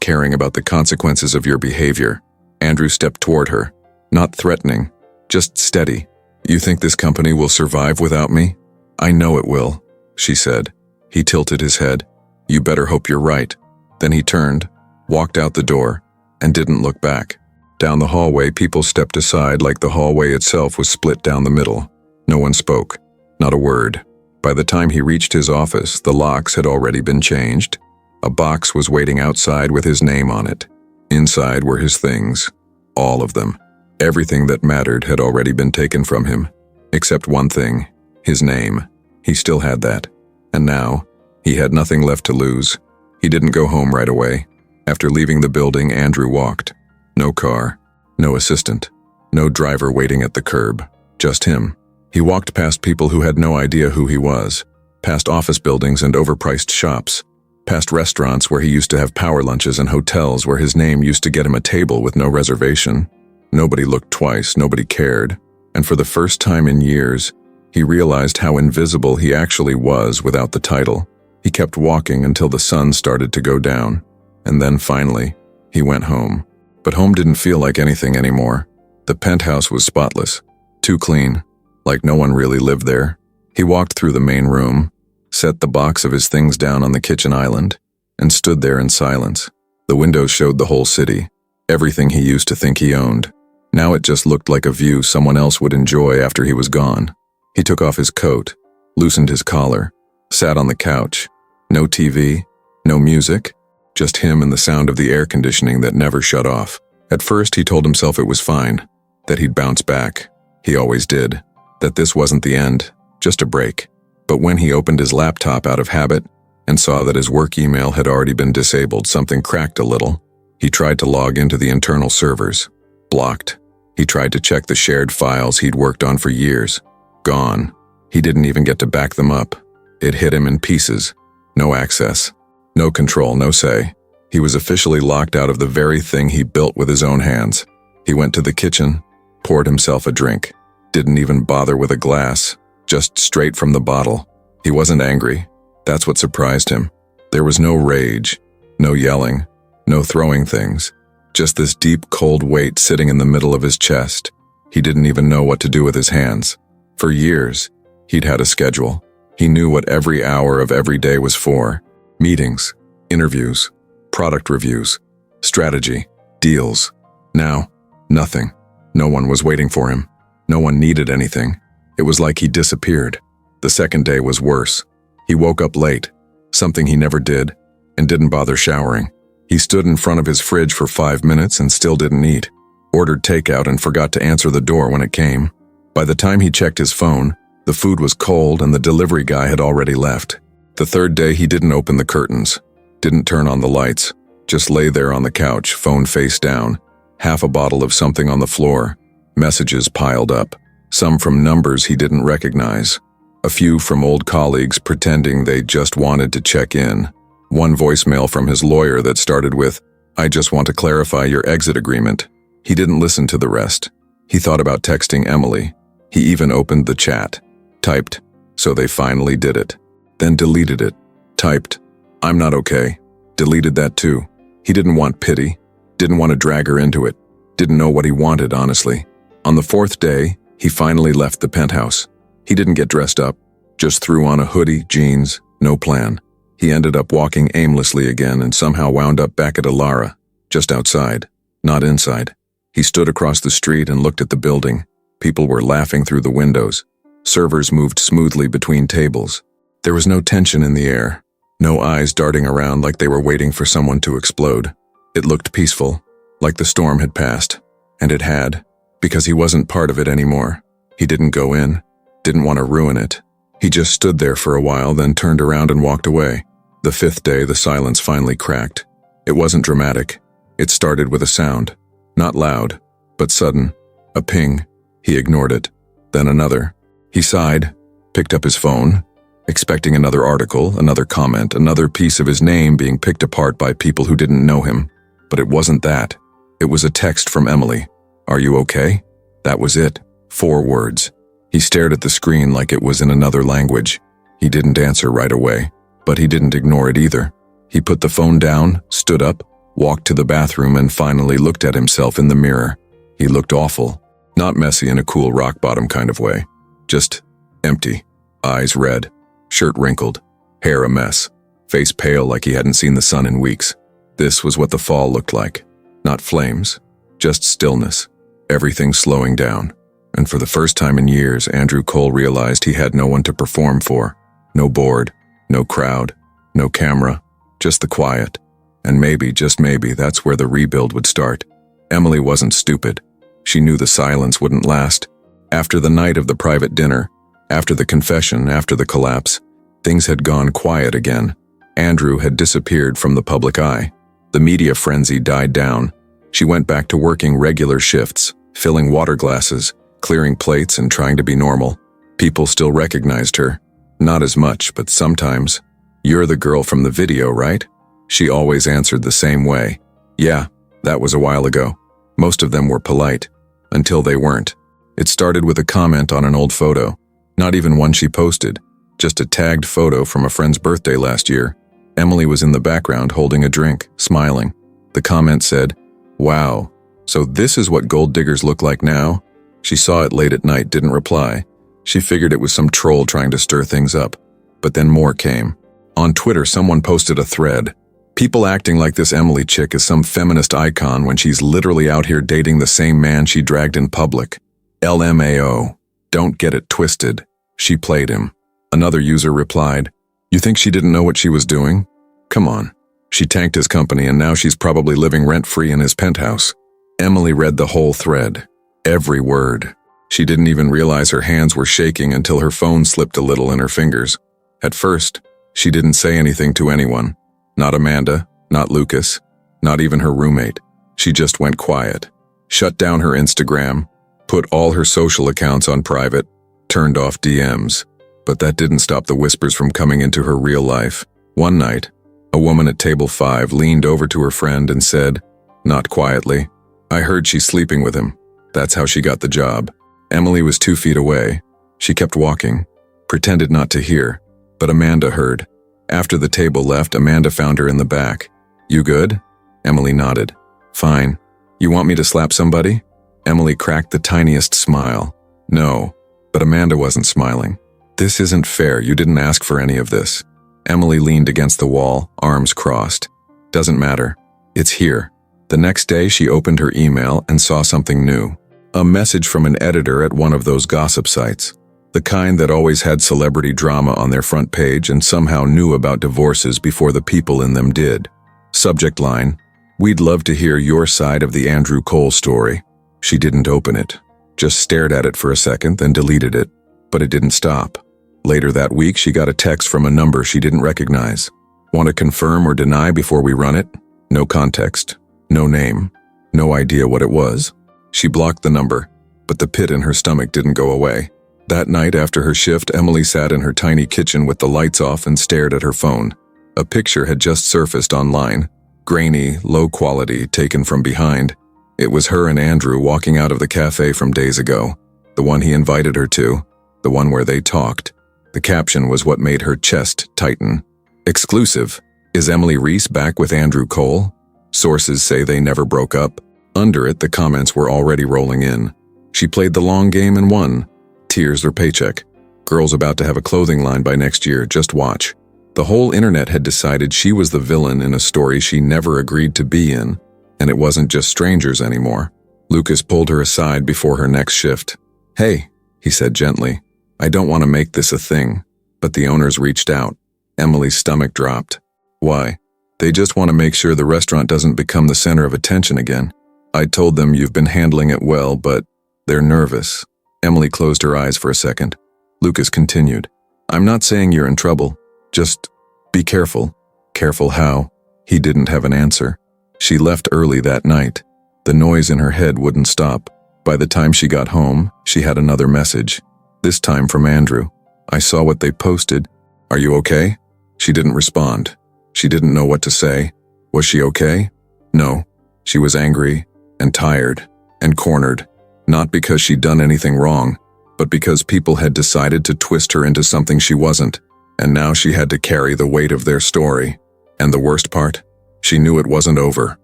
caring about the consequences of your behavior." Andrew stepped toward her. Not threatening, just steady. "You think this company will survive without me?" "I know it will," she said. He tilted his head. "You better hope you're right." Then he turned, walked out the door, and didn't look back. Down the hallway, people stepped aside like the hallway itself was split down the middle. No one spoke, not a word. By the time he reached his office, the locks had already been changed. A box was waiting outside with his name on it. Inside were his things, all of them. Everything that mattered had already been taken from him, except one thing, his name. He still had that. And now, he had nothing left to lose. He didn't go home right away. After leaving the building, Andrew walked. No car, no assistant, no driver waiting at the curb, just him. He walked past people who had no idea who he was, past office buildings and overpriced shops, past restaurants where he used to have power lunches and hotels where his name used to get him a table with no reservation. Nobody looked twice, nobody cared, and for the first time in years, he realized how invisible he actually was without the title. He kept walking until the sun started to go down, and then finally, he went home. But home didn't feel like anything anymore. The penthouse was spotless, too clean, like no one really lived there. He walked through the main room, set the box of his things down on the kitchen island, and stood there in silence. The windows showed the whole city, everything he used to think he owned. Now it just looked like a view someone else would enjoy after he was gone. He took off his coat, loosened his collar, sat on the couch. No TV, no music, just him and the sound of the air conditioning that never shut off. At first, he told himself it was fine, that he'd bounce back. He always did. That this wasn't the end, just a break. But when he opened his laptop out of habit and saw that his work email had already been disabled, something cracked a little. He tried to log into the internal servers. Blocked. He tried to check the shared files he'd worked on for years. Gone. He didn't even get to back them up. It hit him in pieces. No access. No control, no say. He was officially locked out of the very thing he built with his own hands. He went to the kitchen, poured himself a drink. Didn't even bother with a glass, just straight from the bottle. He wasn't angry. That's what surprised him. There was no rage, no yelling, no throwing things. Just this deep, cold weight sitting in the middle of his chest. He didn't even know what to do with his hands. For years, he'd had a schedule. He knew what every hour of every day was for. Meetings, interviews, product reviews, strategy, deals. Now, nothing. No one was waiting for him. No one needed anything. It was like he disappeared. The second day was worse. He woke up late, something he never did, and didn't bother showering. He stood in front of his fridge for 5 minutes and still didn't eat. Ordered takeout and forgot to answer the door when it came. By the time he checked his phone, the food was cold and the delivery guy had already left. The third day, he didn't open the curtains, didn't turn on the lights, just lay there on the couch, phone face down, half a bottle of something on the floor, messages piled up, some from numbers he didn't recognize, a few from old colleagues pretending they just wanted to check in, one voicemail from his lawyer that started with, "I just want to clarify your exit agreement." He didn't listen to the rest. He thought about texting Emily. He even opened the chat, typed, "So they finally did it." Then deleted it, typed, "I'm not okay," deleted that too. He didn't want pity. Didn't want to drag her into it. Didn't know what he wanted, honestly. On the fourth day, he finally left the penthouse. He didn't get dressed up, just threw on a hoodie, jeans, no plan. He ended up walking aimlessly again and somehow wound up back at Alara, just outside, not inside. He stood across the street and looked at the building. People were laughing through the windows. Servers moved smoothly between tables. There was no tension in the air, no eyes darting around like they were waiting for someone to explode. It looked peaceful, like the storm had passed. And it had, because he wasn't part of it anymore. He didn't go in, didn't want to ruin it. He just stood there for a while, then turned around and walked away. The fifth day, the silence finally cracked. It wasn't dramatic. It started with a sound. Not loud, but sudden. A ping. He ignored it. Then another. He sighed, picked up his phone, expecting another article, another comment, another piece of his name being picked apart by people who didn't know him. But it wasn't that. It was a text from Emily. "Are you okay?" That was it. 4 words. He stared at the screen like it was in another language. He didn't answer right away. But he didn't ignore it either. He put the phone down, stood up, walked to the bathroom, and finally looked at himself in the mirror. He looked awful. Not messy in a cool rock-bottom kind of way. Just empty. Eyes red. Shirt wrinkled. Hair a mess. Face pale like he hadn't seen the sun in weeks. This was what the fall looked like. Not flames. Just stillness. Everything slowing down. And for the first time in years, Andrew Cole realized he had no one to perform for. No board. No crowd, no camera, just the quiet. And maybe, just maybe, that's where the rebuild would start. Emily wasn't stupid. She knew the silence wouldn't last. After the night of the private dinner, after the confession, after the collapse, things had gone quiet again. Andrew had disappeared from the public eye. The media frenzy died down. She went back to working regular shifts, filling water glasses, clearing plates, and trying to be normal. People still recognized her. Not as much, but sometimes. "You're the girl from the video, right?" She always answered the same way. "Yeah, that was a while ago." Most of them were polite, until they weren't. It started with a comment on an old photo, not even one she posted, just a tagged photo from a friend's birthday last year. Emily was in the background holding a drink, smiling. The comment said, "Wow, so this is what gold diggers look like now?" She saw it late at night, didn't reply. She figured it was some troll trying to stir things up. But then more came. On Twitter, someone posted a thread. "People acting like this Emily chick is some feminist icon when she's literally out here dating the same man she dragged in public. LMAO. Don't get it twisted. She played him." Another user replied, "You think she didn't know what she was doing? Come on. She tanked his company and now she's probably living rent-free in his penthouse." Emily read the whole thread. Every word. She didn't even realize her hands were shaking until her phone slipped a little in her fingers. At first, she didn't say anything to anyone. Not Amanda, not Lucas, not even her roommate. She just went quiet. Shut down her Instagram, put all her social accounts on private, turned off DMs. But that didn't stop the whispers from coming into her real life. One night, a woman at table 5 leaned over to her friend and said, not quietly, "I heard she's sleeping with him. That's how she got the job." Emily was 2 feet away. She kept walking, pretended not to hear, but Amanda heard. After the table left, Amanda found her in the back. "You good?" Emily nodded. "Fine. You want me to slap somebody?" Emily cracked the tiniest smile. "No." But Amanda wasn't smiling. "This isn't fair. You didn't ask for any of this." Emily leaned against the wall, arms crossed. "Doesn't matter. It's here." The next day, she opened her email and saw something new. A message from an editor at one of those gossip sites. The kind that always had celebrity drama on their front page and somehow knew about divorces before the people in them did. Subject line, "We'd love to hear your side of the Andrew Cole story." She didn't open it, just stared at it for a second, then deleted it. But it didn't stop. Later that week, she got a text from a number she didn't recognize. "Want to confirm or deny before we run it?" No context, no name, no idea what it was. She blocked the number, but the pit in her stomach didn't go away. That night after her shift, Emily sat in her tiny kitchen with the lights off and stared at her phone. A picture had just surfaced online, grainy, low quality, taken from behind. It was her and Andrew walking out of the cafe from days ago, the one he invited her to, the one where they talked. The caption was what made her chest tighten. "Exclusive. Is Emily Reese back with Andrew Cole?" Sources say they never broke up. Under it, the comments were already rolling in. She played the long game and won. Tears or paycheck. Girl's about to have a clothing line by next year, just watch. The whole internet had decided she was the villain in a story she never agreed to be in, and it wasn't just strangers anymore. Lucas pulled her aside before her next shift. "Hey," he said gently, "I don't want to make this a thing." But the owners reached out. Emily's stomach dropped. "Why?" "They just want to make sure the restaurant doesn't become the center of attention again. I told them you've been handling it well, but they're nervous." Emily closed her eyes for a second. Lucas continued, "I'm not saying you're in trouble. Just be careful." "Careful how?" He didn't have an answer. She left early that night. The noise in her head wouldn't stop. By the time she got home, she had another message. This time from Andrew. "I saw what they posted. Are you okay?" She didn't respond. She didn't know what to say. Was she okay? No. She was angry and tired and cornered. Not because she'd done anything wrong, but because people had decided to twist her into something she wasn't, and now she had to carry the weight of their story. And the worst part? She knew it wasn't over,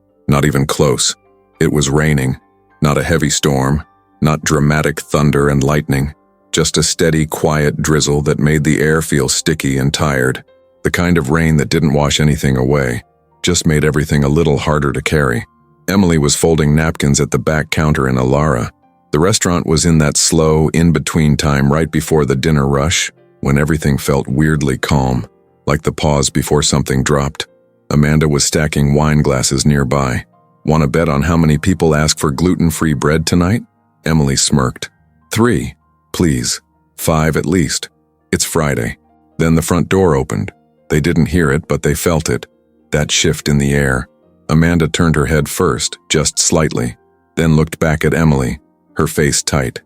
not even close. It was raining, not a heavy storm, not dramatic thunder and lightning, just a steady, quiet drizzle that made the air feel sticky and tired. The kind of rain that didn't wash anything away, just made everything a little harder to carry. Emily was folding napkins at the back counter in Alara. The restaurant was in that slow, in-between time right before the dinner rush, when everything felt weirdly calm, like the pause before something dropped. Amanda was stacking wine glasses nearby. "Want to bet on how many people ask for gluten-free bread tonight?" Emily smirked. 3, please. 5 at least. It's Friday. Then the front door opened. They didn't hear it, but they felt it. That shift in the air. Amanda turned her head first, just slightly, then looked back at Emily, her face tight.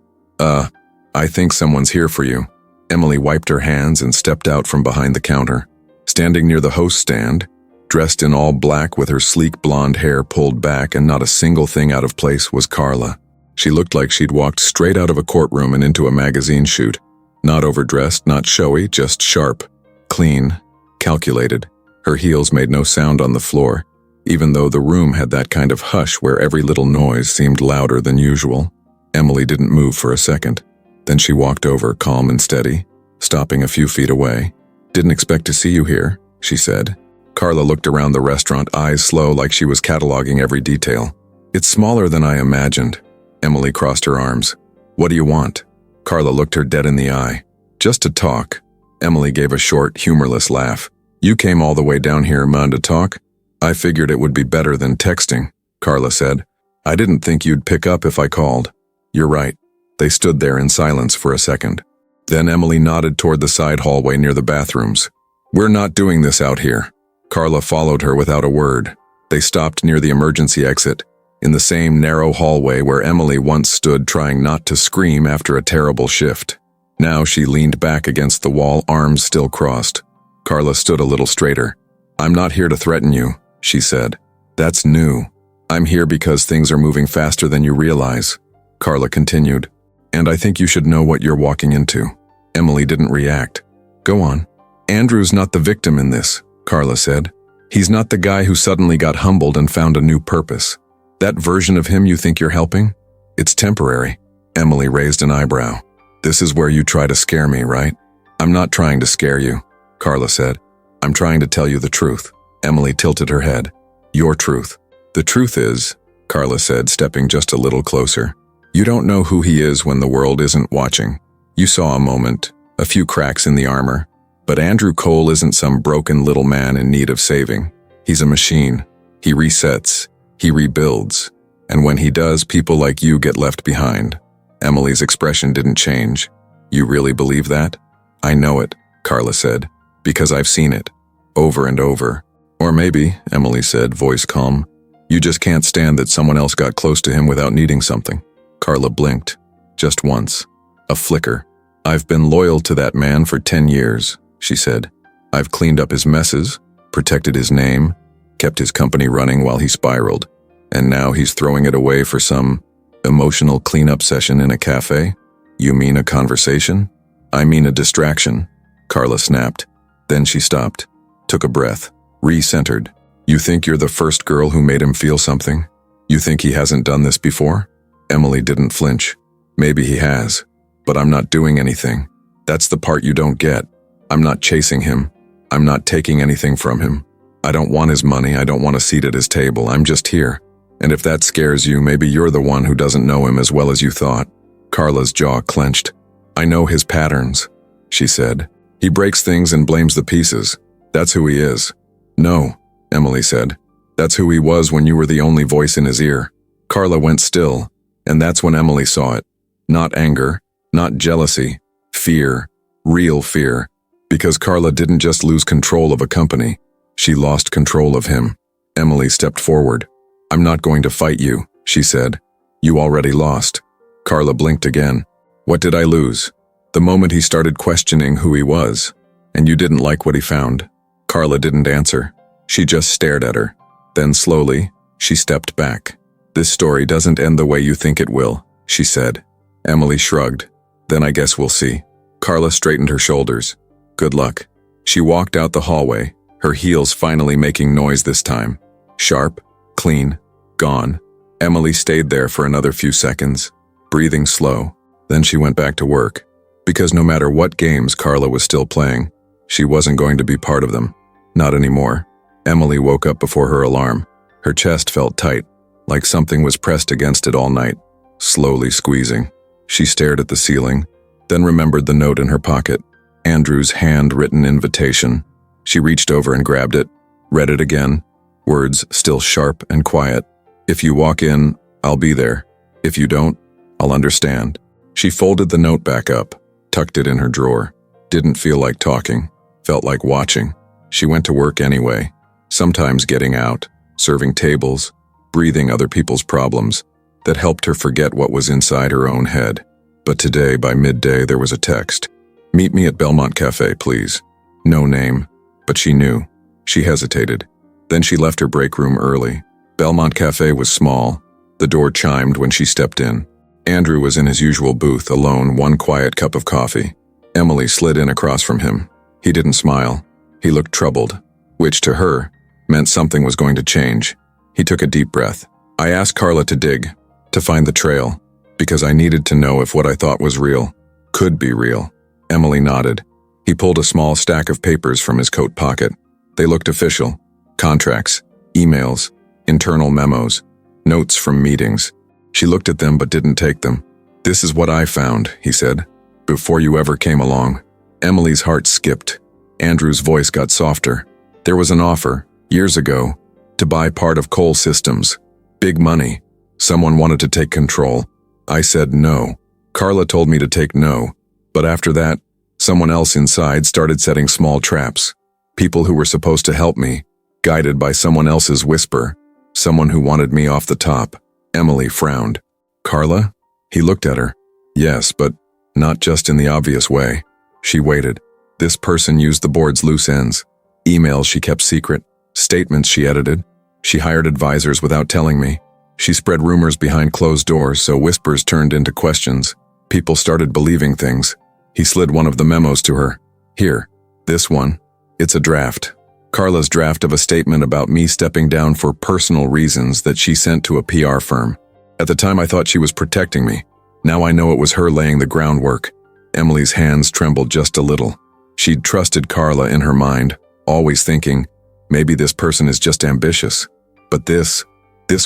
I think someone's here for you." Emily wiped her hands and stepped out from behind the counter. Standing near the host stand, dressed in all black with her sleek blonde hair pulled back and not a single thing out of place, was Carla. She looked like she'd walked straight out of a courtroom and into a magazine shoot. Not overdressed, not showy, just sharp, clean, calculated. Her heels made no sound on the floor, even though the room had that kind of hush where every little noise seemed louder than usual. Emily didn't move for a second. Then she walked over, calm and steady, stopping a few feet away. "Didn't expect to see you here," she said. Carla looked around the restaurant, eyes slow like she was cataloging every detail. "It's smaller than I imagined." Emily crossed her arms. "What do you want?" Carla looked her dead in the eye. "Just to talk." Emily gave a short, humorless laugh. "You came all the way down here, man, to talk?" "I figured it would be better than texting," Carla said. "I didn't think you'd pick up if I called." "You're right." They stood there in silence for a second. Then Emily nodded toward the side hallway near the bathrooms. "We're not doing this out here." Carla followed her without a word. They stopped near the emergency exit, in the same narrow hallway where Emily once stood trying not to scream after a terrible shift. Now she leaned back against the wall, arms still crossed. Carla stood a little straighter. "I'm not here to threaten you," she said. "That's new. I'm here because things are moving faster than you realize." Carla continued. "And I think you should know what you're walking into." Emily didn't react. "Go on." "Andrew's not the victim in this," Carla said. "He's not the guy who suddenly got humbled and found a new purpose. That version of him you think you're helping? It's temporary." Emily raised an eyebrow. "This is where you try to scare me, right?" "I'm not trying to scare you," Carla said. "I'm trying to tell you the truth." Emily tilted her head. "Your truth." "The truth is," Carla said, stepping just a little closer, "you don't know who he is when the world isn't watching. You saw a moment, a few cracks in the armor. But Andrew Cole isn't some broken little man in need of saving. He's a machine. He resets. He rebuilds. And when he does, people like you get left behind." Emily's expression didn't change. "You really believe that?" "I know it," Carla said, "because I've seen it. Over and over." "Or maybe," Emily said, voice calm, "you just can't stand that someone else got close to him without needing something." Carla blinked. Just once. A flicker. "I've been loyal to that man for 10 years, she said. "I've cleaned up his messes, protected his name, kept his company running while he spiraled. And now he's throwing it away for some emotional cleanup session in a cafe? You mean a conversation?" "I mean a distraction," Carla snapped. Then she stopped, took a breath, re-centered. You think you're the first girl who made him feel something? You think he hasn't done this before? Emily didn't flinch. Maybe he has, but I'm not doing anything. That's the part you don't get. I'm not chasing him. I'm not taking anything from him. I don't want his money. I don't want a seat at his table. I'm just here. And if that scares you, maybe you're the one who doesn't know him as well as you thought. Carla's jaw clenched. I know his patterns, she said. He breaks things and blames the pieces. That's who he is. No, Emily said. That's who he was when you were the only voice in his ear. Carla went still, and that's when Emily saw it. Not anger, not jealousy, fear, real fear. Because Carla didn't just lose control of a company, she lost control of him. Emily stepped forward. I'm not going to fight you, she said. You already lost. Carla blinked again. What did I lose? The moment he started questioning who he was. And you didn't like what he found. Carla didn't answer. She just stared at her. Then slowly, she stepped back. This story doesn't end the way you think it will, she said. Emily shrugged. Then I guess we'll see. Carla straightened her shoulders. Good luck. She walked out the hallway, her heels finally making noise this time. Sharp, clean, gone. Emily stayed there for another few seconds, breathing slow. Then she went back to work. Because no matter what games Carla was still playing, she wasn't going to be part of them. Not anymore. Emily woke up before her alarm. Her chest felt tight, like something was pressed against it all night, slowly squeezing. She stared at the ceiling, then remembered the note in her pocket, Andrew's handwritten invitation. She reached over and grabbed it, read it again, words still sharp and quiet. If you walk in, I'll be there. If you don't, I'll understand. She folded the note back up, tucked it in her drawer. Didn't feel like talking, felt like watching. She went to work anyway, sometimes getting out, serving tables, breathing other people's problems. That helped her forget what was inside her own head. But today, by midday, there was a text. Meet me at Belmont Cafe, please. No name, but she knew. She hesitated. Then she left her break room early. Belmont Cafe was small. The door chimed when she stepped in. Andrew was in his usual booth, alone, one quiet cup of coffee. Emily slid in across from him. He didn't smile. He looked troubled, which to her meant something was going to change. He took a deep breath. I asked Carla to dig, to find the trail, because I needed to know if what I thought was real could be real. Emily nodded. He pulled a small stack of papers from his coat pocket. They looked official. Contracts, emails, internal memos, notes from meetings. She looked at them but didn't take them. This is what I found, he said, before you ever came along. Emily's heart skipped. Andrew's voice got softer. There was an offer, years ago, to buy part of Coal Systems. Big money. Someone wanted to take control. I said no. Carla told me to take no. But after that, someone else inside started setting small traps. People who were supposed to help me, guided by someone else's whisper. Someone who wanted me off the top. Emily frowned. Carla? He looked at her. Yes, but not just in the obvious way. She waited. This person used the board's loose ends. Emails she kept secret. Statements she edited. She hired advisors without telling me. She spread rumors behind closed doors, so whispers turned into questions. People started believing things. He slid one of the memos to her. Here, this one. It's a draft. Carla's draft of a statement about me stepping down for personal reasons that she sent to a PR firm. At the time I thought she was protecting me. Now I know it was her laying the groundwork. Emily's hands trembled just a little. She'd trusted Carla in her mind, always thinking, maybe this person is just ambitious. But this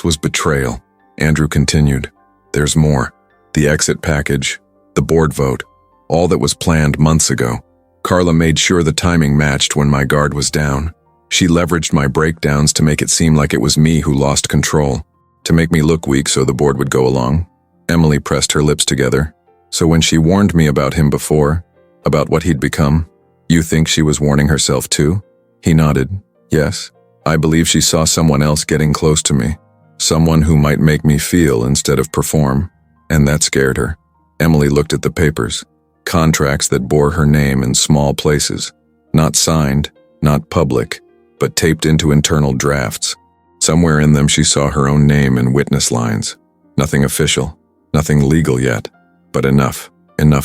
was betrayal. Andrew continued. There's more. The exit package, the board vote, all that was planned months ago. Carla made sure the timing matched when my guard was down. She leveraged my breakdowns to make it seem like it was me who lost control, to make me look weak so the board would go along. Emily pressed her lips together. So when she warned me about him before, about what he'd become, you think she was warning herself too? He nodded. Yes. I believe she saw someone else getting close to me. Someone who might make me feel instead of perform. And that scared her. Emily looked at the papers. Contracts that bore her name in small places. Not signed, not public, but taped into internal drafts. Somewhere in them she saw her own name in witness lines. Nothing official, nothing legal yet, but enough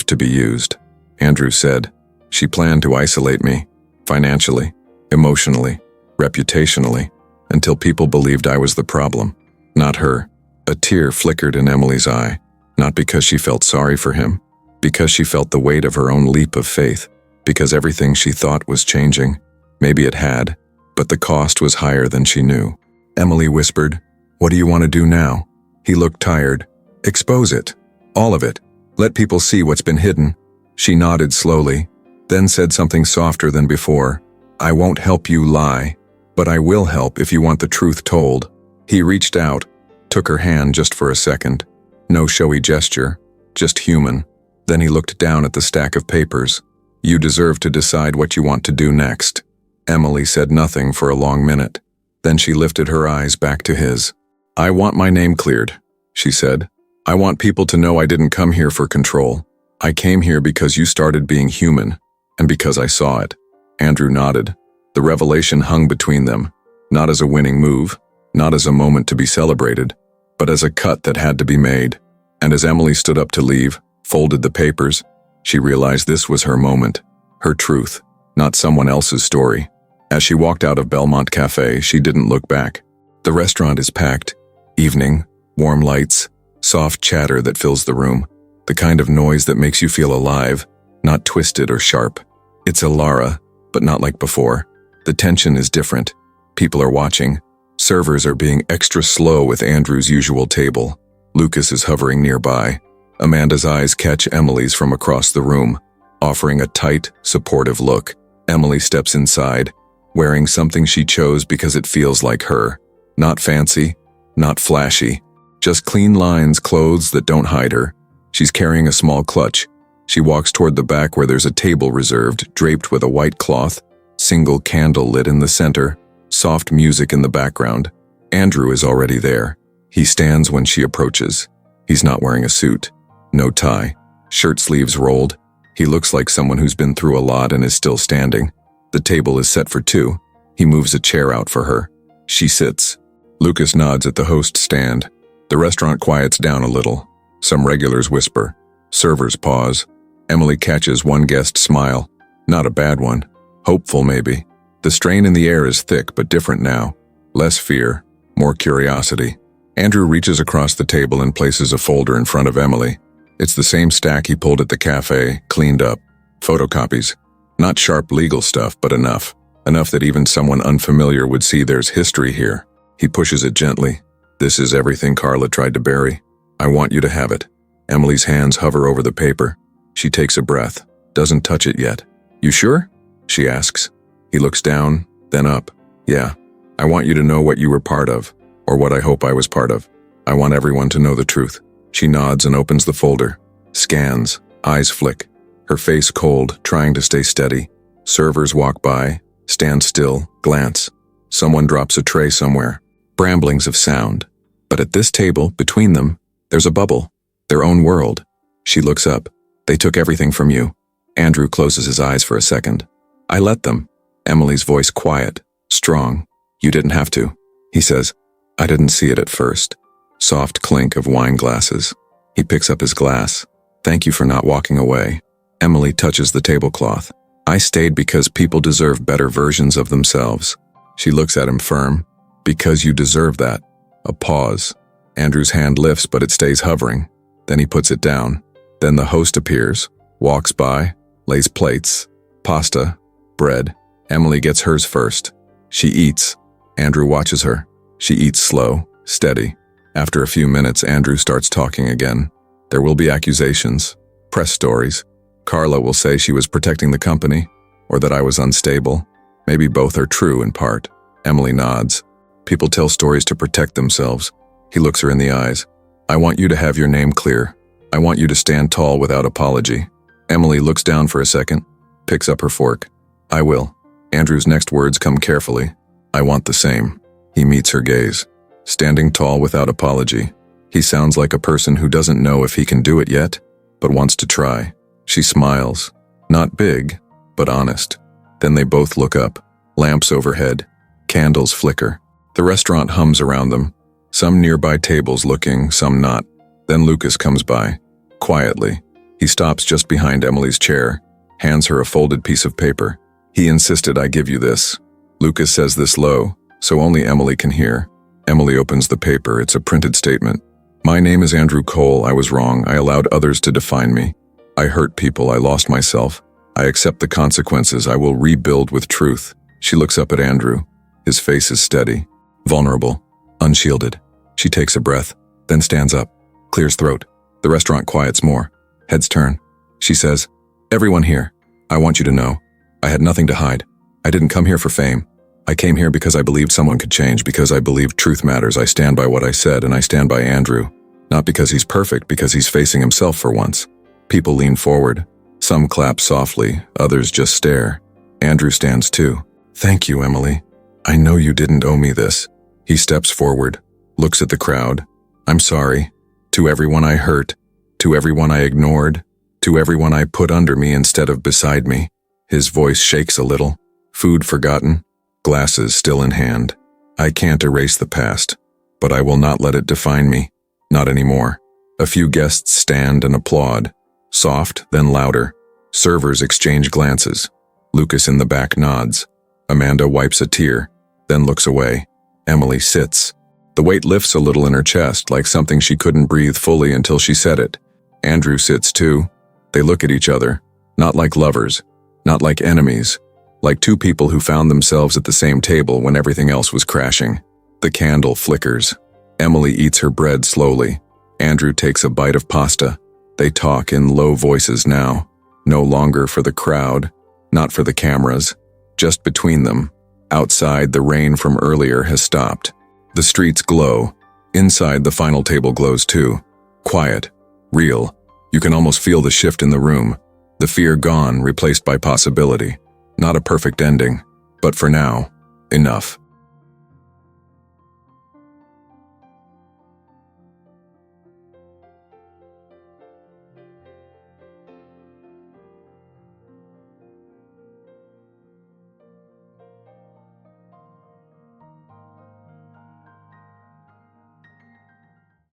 to be used. Andrew said, she planned to isolate me, financially, emotionally, reputationally, until people believed I was the problem, not her. A tear flickered in Emily's eye, not because she felt sorry for him, because she felt the weight of her own leap of faith, because everything she thought was changing. Maybe it had, but the cost was higher than she knew. Emily whispered, "What do you want to do now?" He looked tired. "Expose it. All of it. Let people see what's been hidden." She nodded slowly, then said something softer than before. "I won't help you lie, but I will help if you want the truth told." He reached out, took her hand just for a second. No showy gesture, just human. Then he looked down at the stack of papers. "You deserve to decide what you want to do next." Emily said nothing for a long minute. Then she lifted her eyes back to his. "I want my name cleared," she said. "I want people to know I didn't come here for control. I came here because you started being human, and because I saw it." Andrew nodded. The revelation hung between them, not as a winning move, not as a moment to be celebrated, but as a cut that had to be made. And as Emily stood up to leave, folded the papers, she realized this was her moment, her truth, not someone else's story. As she walked out of Belmont Cafe, she didn't look back. The restaurant is packed. Evening, warm lights, soft chatter that fills the room, the kind of noise that makes you feel alive, not twisted or sharp. It's Alara, but not like before. The tension is different. People are watching. Servers are being extra slow with Andrew's usual table. Lucas is hovering nearby. Amanda's eyes catch Emily's from across the room, offering a tight, supportive look. Emily steps inside, wearing something she chose because it feels like her. Not fancy, not flashy, just clean lines, clothes that don't hide her. She's carrying a small clutch. She walks toward the back where there's a table reserved, draped with a white cloth, single candle lit in the center, soft music in the background. Andrew is already there. He stands when she approaches. He's not wearing a suit, no tie, shirt sleeves rolled. He looks like someone who's been through a lot and is still standing. The table is set for two. He moves a chair out for her. She sits. Lucas nods at the host stand. The restaurant quiets down a little. Some regulars whisper. Servers pause. Emily catches one guest smile. Not a bad one. Hopeful, maybe. The strain in the air is thick but different now. Less fear, more curiosity. Andrew reaches across the table and places a folder in front of Emily. It's the same stack he pulled at the cafe, cleaned up. Photocopies. Not sharp legal stuff, but enough. Enough that even someone unfamiliar would see there's history here. He pushes it gently. "This is everything Carla tried to bury. I want you to have it." Emily's hands hover over the paper. She takes a breath, doesn't touch it yet. "You sure?" she asks. He looks down, then up. "Yeah, I want you to know what you were part of, or what I hope I was part of. I want everyone to know the truth." She nods and opens the folder. Scans, eyes flick. Her face cold, trying to stay steady. Servers walk by, stand still, glance. Someone drops a tray somewhere. Bramblings of sound. But at this table, between them, there's a bubble. Their own world. She looks up. "They took everything from you." Andrew closes his eyes for a second. "I let them." Emily's voice quiet, strong. "You didn't have to." He says, "I didn't see it at first." Soft clink of wine glasses. He picks up his glass. "Thank you for not walking away." Emily touches the tablecloth. "I stayed because people deserve better versions of themselves." She looks at him firm. "Because you deserve that." A pause. Andrew's hand lifts, but it stays hovering. Then he puts it down. Then the host appears, walks by, lays plates, pasta, bread. Emily gets hers first. She eats. Andrew watches her. She eats slow, steady. After a few minutes, Andrew starts talking again. There will be accusations, press stories. Carla will say she was protecting the company, or that I was unstable. Maybe both are true in part. Emily nods. People tell stories to protect themselves. He looks her in the eyes. "I want you to have your name clear. I want you to stand tall without apology." Emily looks down for a second, picks up her fork. "I will." Andrew's next words come carefully. "I want the same." He meets her gaze. Standing tall without apology. He sounds like a person who doesn't know if he can do it yet, but wants to try. She smiles. Not big, but honest. Then they both look up. Lamps overhead. Candles flicker. The restaurant hums around them. Some nearby tables looking, some not. Then Lucas comes by. Quietly. He stops just behind Emily's chair, hands her a folded piece of paper. "He insisted I give you this." Lucas says this low, so only Emily can hear. Emily opens the paper. It's a printed statement. My name is Andrew Cole. I was wrong. I allowed others to define me. I hurt people. I lost myself. I accept the consequences. I will rebuild with truth. She looks up at Andrew. His face is steady, vulnerable, unshielded. She takes a breath, then stands up, clears throat. The restaurant quiets more. Heads turn. She says, "Everyone here, I want you to know, I had nothing to hide. I didn't come here for fame. I came here because I believed someone could change, because I believed truth matters. I stand by what I said, and I stand by Andrew. Not because he's perfect, because he's facing himself for once." People lean forward. Some clap softly, others just stare. Andrew stands too. "Thank you, Emily. I know you didn't owe me this." He steps forward, looks at the crowd. "I'm sorry. To everyone I hurt, to everyone I ignored, to everyone I put under me instead of beside me." His voice shakes a little. Food forgotten, glasses still in hand. "I can't erase the past, but I will not let it define me. Not anymore." A few guests stand and applaud. Soft, then louder. Servers exchange glances. Lucas in the back nods. Amanda wipes a tear, then looks away. Emily sits. The weight lifts a little in her chest, like something she couldn't breathe fully until she said it. Andrew sits too. They look at each other, not like lovers, not like enemies, like two people who found themselves at the same table when everything else was crashing. The candle flickers. Emily eats her bread slowly. Andrew takes a bite of pasta. They talk in low voices now, no longer for the crowd, not for the cameras, just between them. Outside, the rain from earlier has stopped. The streets glow. Inside, the final table glows too. Quiet, real. You can almost feel the shift in the room. The fear gone, replaced by possibility. Not a perfect ending, but for now, enough.